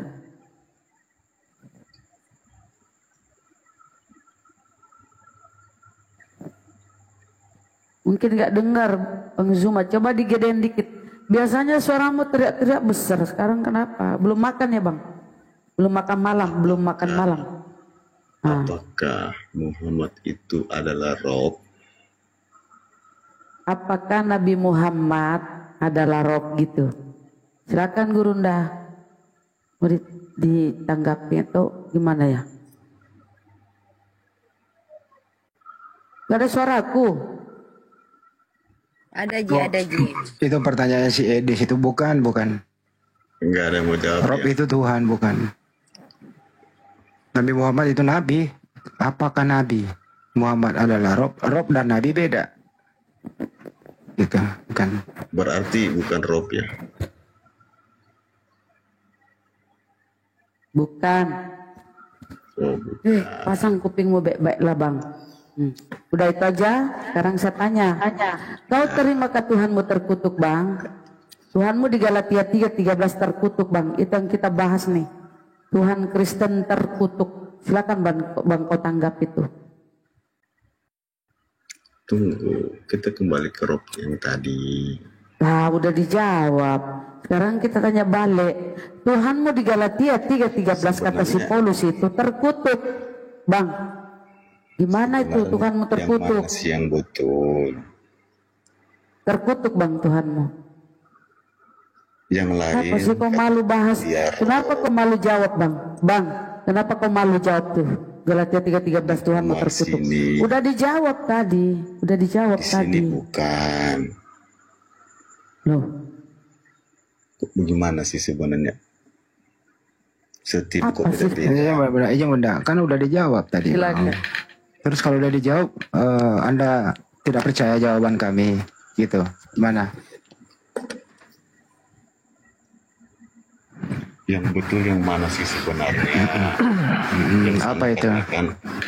Mungkin nggak dengar Bang Zuma. Coba digedein dikit. Biasanya suaramu teriak-teriak besar. Sekarang kenapa? Belum makan ya Bang? Belum makan malam. Belum makan malam. Apakah Muhammad itu adalah Rob? Apakah Nabi Muhammad adalah Rob gitu? Silakan Gurunda. Mau ditanggapi atau gimana ya? Gak ada suaraku. Ada Ji. Itu pertanyaan si Edis itu bukan. Enggak ada yang mau jawab. Rob itu Tuhan bukan. Nabi Muhammad itu Nabi. Apakah Nabi Muhammad adalah Rob? Rob dan Nabi beda. Gitu, bukan. Berarti bukan Rob ya? Bukan. Pasang kupingmu baik-baik lah Bang. Udah itu aja. Sekarang saya tanya. Kau terimakah Tuhanmu terkutuk Bang? Tuhanmu di Galatia 3:13 terkutuk Bang. Itu yang kita bahas nih. Tuhan Kristen terkutuk. Silakan Bang kau tanggap itu. Tunggu, kita kembali ke Rob yang tadi. Nah, udah dijawab. Sekarang kita tanya balik. Tuhanmu di Galatia 3:13 kata si Paulus itu terkutuk. Bang, gimana itu Tuhanmu terkutuk? Yang mana sih yang betul? Terkutuk Bang Tuhanmu. Yang lain. Kenapa sih kau malu bahas? Kenapa kau malu jawab Bang? Bang, kenapa kau malu jawab tuh? Galatia 3:13 Tuhanmu terkutuk. Udah dijawab tadi. Udah dijawab tadi. Ini bukan. Loh. Bagaimana sih sebenarnya? Setip kok Iya bunda. Kan udah dijawab tadi. Silakan. Terus kalau udah dijawab, Anda tidak percaya jawaban kami, gitu. Gimana? Yang betul yang mana sih sebenarnya? Apa itu?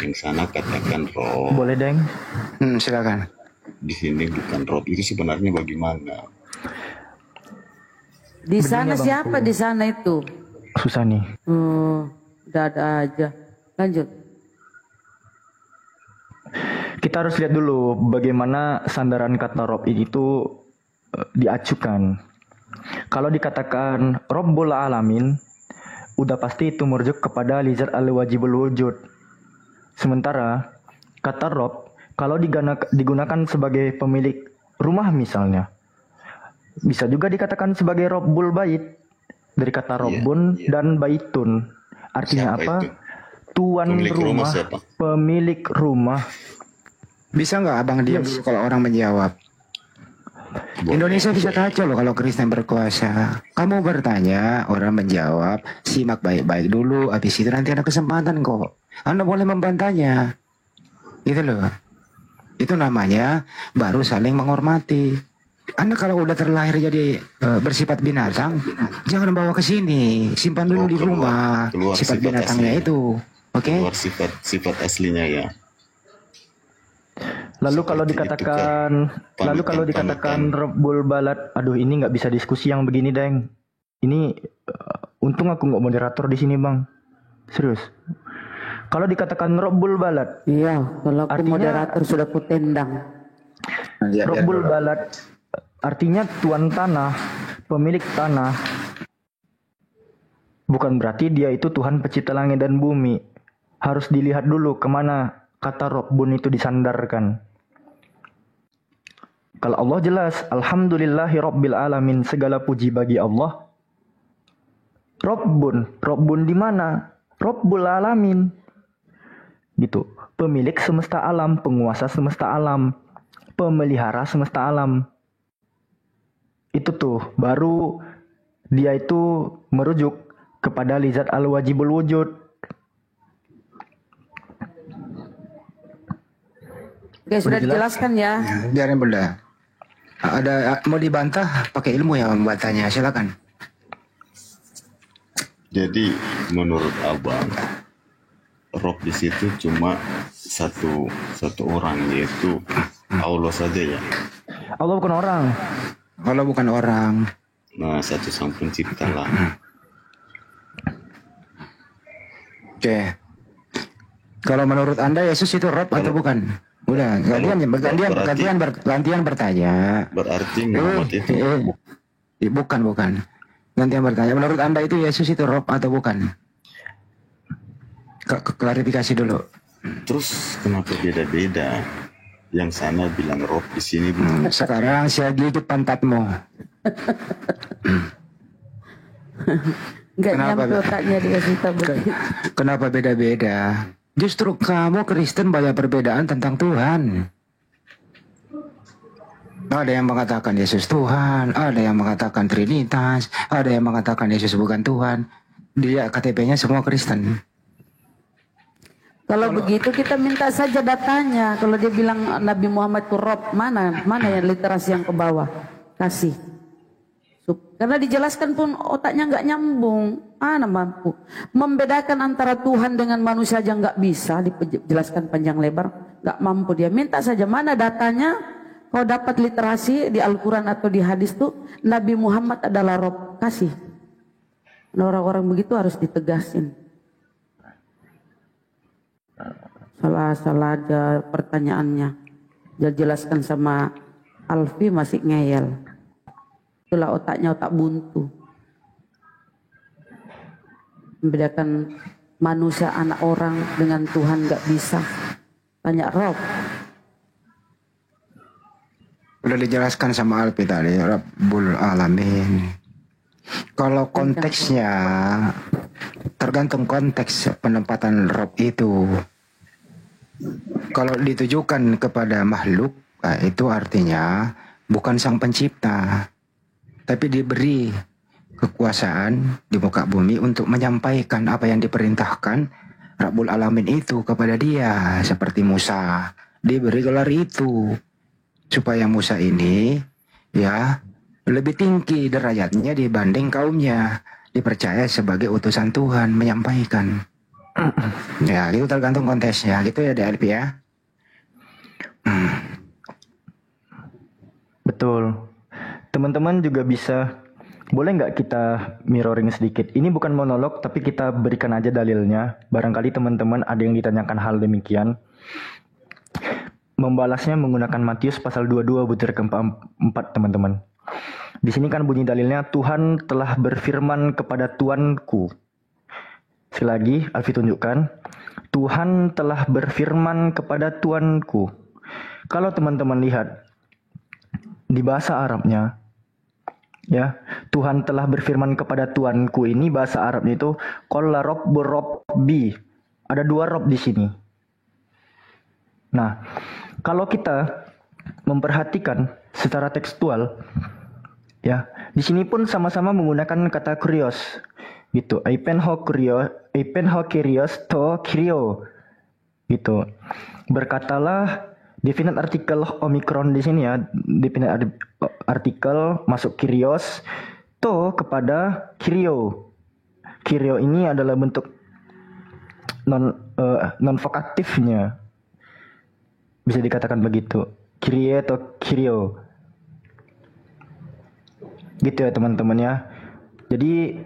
Yang sana katakan Rob. Boleh Deng? Silakan. Di sini bukan Rob. Itu sebenarnya bagaimana? Di sana siapa di sana itu? Susani. Udah ada aja. Lanjut. Kita harus lihat dulu bagaimana sandaran kata Rob itu diacukan. Kalau dikatakan Rabbul Alamin, udah pasti itu merujuk kepada Lizat al-Wajibul Wujud. Sementara kata Rob kalau digunakan sebagai pemilik rumah misalnya, bisa juga dikatakan sebagai Rabbul Bait dari kata Rabbun dan Baitun. Artinya siapa apa? Itu? Tuan pemilik rumah, pemilik rumah. Bisa nggak abang diam dulu kalau orang menjawab? Indonesia bisa kacau loh kalau Kristen berkuasa. Kamu bertanya, orang menjawab, simak baik-baik dulu. Habis itu nanti ada kesempatan kok. Anda boleh membantahnya. Gitu loh. Itu namanya baru saling menghormati. Anda kalau udah terlahir jadi bersifat binatang, jangan bawa ke sini. Simpan dulu di rumah. Sifat binatangnya aslinya. Itu. Oke? Keluar sifat aslinya ya. Lalu kalau dikatakan Rabbul Balad, aduh ini nggak bisa diskusi yang begini Deng. Ini untung aku nggak moderator di sini Bang. Serius. Kalau dikatakan Rabbul Balad, iya. Kalau aku moderator sudah ku tendang. Rabbul Balad artinya tuan tanah, pemilik tanah. Bukan berarti dia itu Tuhan pencipta langit dan bumi. Harus dilihat dulu kemana kata Rabbun itu disandarkan. Kalau Allah jelas, Alhamdulillahi Rabbil Alamin, segala puji bagi Allah. Rabbun di mana? Rabbul Alamin. Gitu. Pemilik semesta alam, penguasa semesta alam, pemelihara semesta alam. Itu tuh baru dia itu merujuk kepada lizat al-wajibul wujud. Oke, sudah dijelaskan ya. Biarin Bunda. Ada mau dibantah pakai ilmu ya membantahnya, silakan. Jadi menurut Abang, Rob di situ cuma satu orang, yaitu Allah saja ya. Allah bukan orang. Allah bukan orang. Nah, satu sang pencipta lah. Oke. Kalau menurut Anda Yesus itu Rob atau bukan? Udah, gantian bertanya. Berarti Muhammad itu bukan. Gantian bertanya. Menurut Anda itu Yesus itu Rob atau bukan? Klarifikasi dulu. Terus kenapa beda-beda? Yang sana bilang Rob, di sini bukan. Sekarang saya gigit pantatmu. Enggak nyampe otaknya dikasih tablet. Kenapa beda-beda? Justru kamu Kristen banyak perbedaan tentang Tuhan. Ada yang mengatakan Yesus Tuhan, ada yang mengatakan Trinitas, ada yang mengatakan Yesus bukan Tuhan. Dia KTP-nya semua Kristen. Kalau begitu kita minta saja datanya. Kalau dia bilang Nabi Muhammad itu Rob, mana yang literasi yang ke bawah? Kasih. Karena dijelaskan pun otaknya nggak nyambung. Mana mampu membedakan antara Tuhan dengan manusia aja nggak bisa dijelaskan panjang lebar, nggak mampu dia. Minta saja mana datanya. Kau dapat literasi di Al-Quran atau di hadis tuh Nabi Muhammad adalah Rob, kasih. Nah, orang-orang begitu harus ditegasin. Salah aja pertanyaannya. Dia jelaskan sama Alfi masih ngeyel. Itulah otaknya otak buntu. Membedakan manusia anak orang dengan Tuhan nggak bisa. Tanya Rob. Udah dijelaskan sama Alfi tadi, Rabbul Alamin. Kalau konteksnya tergantung konteks penempatan Rob itu. Kalau ditujukan kepada makhluk, itu artinya bukan sang pencipta, tapi diberi kekuasaan di muka bumi untuk menyampaikan apa yang diperintahkan Rabbul Alamin itu kepada dia. Seperti Musa, diberi gelar itu supaya Musa ini ya lebih tinggi derajatnya dibanding kaumnya, dipercaya sebagai utusan Tuhan menyampaikan. Ya itu tergantung konteksnya gitu ya DLP ya. Betul. Teman-teman juga bisa, boleh nggak kita mirroring sedikit? Ini bukan monolog, tapi kita berikan aja dalilnya. Barangkali teman-teman ada yang ditanyakan hal demikian. Membalasnya menggunakan Matius pasal 22 butir keempat, teman-teman. Di sini kan bunyi dalilnya, Tuhan telah berfirman kepada Tuanku. Sekali lagi, Alfi tunjukkan. Tuhan telah berfirman kepada Tuanku. Kalau teman-teman lihat, di bahasa Arabnya, ya, Tuhan telah berfirman kepada Tuanku ini bahasa Arabnya itu qala rabbur rabbi. Ada dua rob di sini. Nah, kalau kita memperhatikan secara tekstual, ya, di sini pun sama-sama menggunakan kata kurios, gitu. Eipenho kurios to kirio, gitu. Berkatalah definite artikel omikron di sini ya, definite artikel masuk kirios to kepada kirio. Kirio ini adalah bentuk non vokatifnya. Bisa dikatakan begitu. Kirie atau kirio. Gitu ya teman-teman ya. Jadi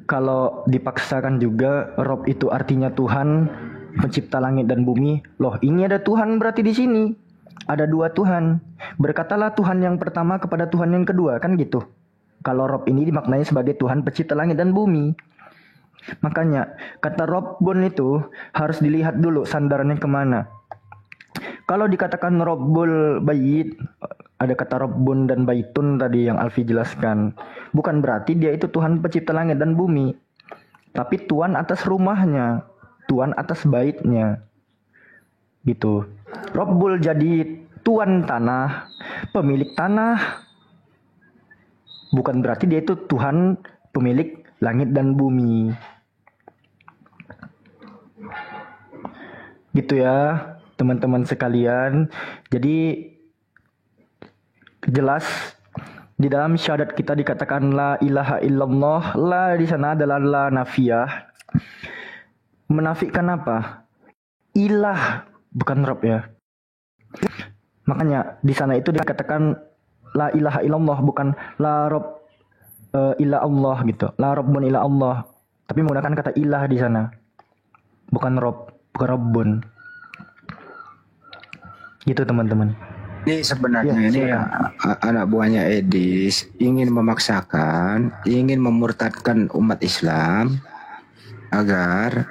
kalau dipaksakan juga Rob itu artinya Tuhan, pencipta langit dan bumi. Loh, ini ada Tuhan berarti di sini. Ada dua Tuhan. Berkatalah Tuhan yang pertama kepada Tuhan yang kedua, kan gitu. Kalau Rob ini dimaknai sebagai Tuhan pencipta langit dan bumi. Makanya kata Robbun itu harus dilihat dulu sandarannya kemana. Kalau dikatakan Robbul Bayit, ada kata Robbun dan Baitun tadi yang Alfi jelaskan. Bukan berarti dia itu Tuhan pencipta langit dan bumi. tapi tuan atas rumahnya, tuan atas baitnya. Gitu. Rabbul jadi tuan tanah, pemilik tanah. Bukan berarti dia itu Tuhan pemilik langit dan bumi. Gitu ya, teman-teman sekalian. Jadi jelas di dalam syahadat kita dikatakan la ilaha illallah. La di sana adalah la nafiyah. Menafikan apa? Ilah, bukan Rabb ya. Makanya di sana itu dikatakan la ilaha illallah, bukan la Rabb illa Allah gitu. La Rabbun illa Allah. Tapi menggunakan kata ilah di sana. Bukan Rabb, bukan Rabbun. Gitu teman-teman. Ini sebenarnya ini anak buahnya Edis ingin memaksakan, ingin memurtadkan umat Islam agar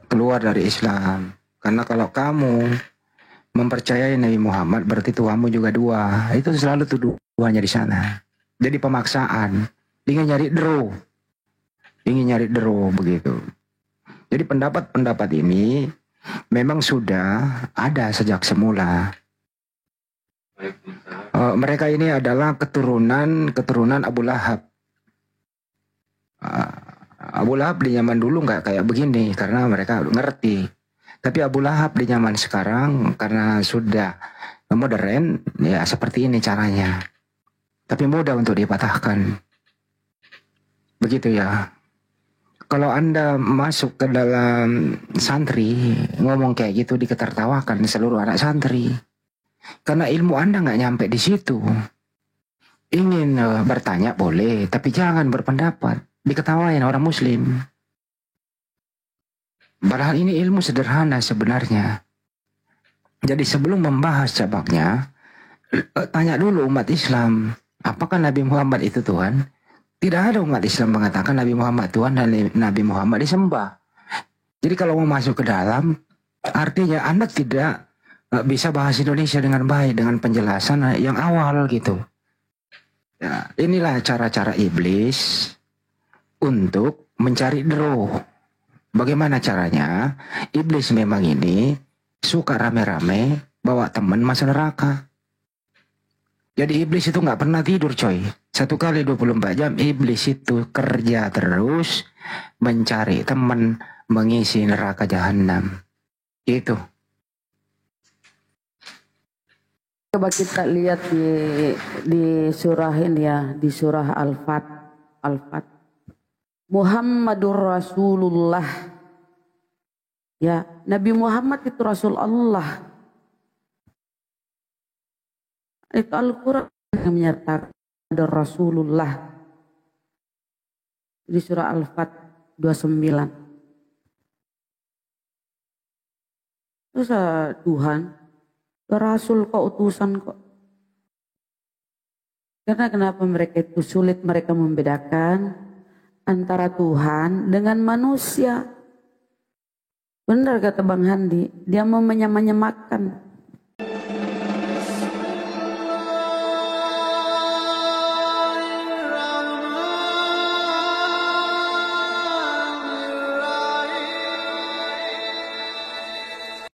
keluar dari Islam. Karena kalau kamu mempercayai Nabi Muhammad berarti Tuhanmu juga dua. Itu selalu tuduhannya di sana. Jadi pemaksaan, ingin nyari draw begitu. Jadi pendapat-pendapat ini memang sudah ada sejak semula. Mereka ini adalah keturunan Abu Lahab. Abu Lahab di zaman dulu nggak kayak begini karena mereka ngerti. Tapi Abu Lahab di zaman sekarang karena sudah modern, ya seperti ini caranya. Tapi mudah untuk dipatahkan. Begitu ya. Kalau Anda masuk ke dalam santri, ngomong kayak gitu diketertawakan seluruh anak santri. Karena ilmu Anda nggak nyampe di situ. Ingin bertanya boleh, tapi jangan berpendapat. Diketawain orang muslim. Padahal ini ilmu sederhana sebenarnya. Jadi sebelum membahas cabaknya, tanya dulu umat Islam, apakah Nabi Muhammad itu Tuhan? Tidak ada umat Islam mengatakan Nabi Muhammad Tuhan dan Nabi Muhammad disembah. Jadi kalau mau masuk ke dalam, artinya Anda tidak bisa bahas Indonesia dengan baik, dengan penjelasan yang awal gitu. Ya, inilah cara-cara iblis untuk mencari draw. Bagaimana caranya? Iblis memang ini suka rame-rame bawa teman masuk neraka. Jadi iblis itu nggak pernah tidur coy. 1 kali 24 jam iblis itu kerja terus mencari teman mengisi neraka jahanam. Itu. Coba kita lihat di surah ini ya, di surah Al-Fat. Muhammadur Rasulullah. Ya, Nabi Muhammad itu Rasul Allah. Itu Al-Quran yang menyatakan ada Rasulullah. Di surah Al-Fat 29. Terus Tuhan, Rasul kok utusan kok. Karena kenapa mereka itu sulit mereka membedakan antara Tuhan dengan manusia. Benar kata Bang Handi, dia mau menyamakan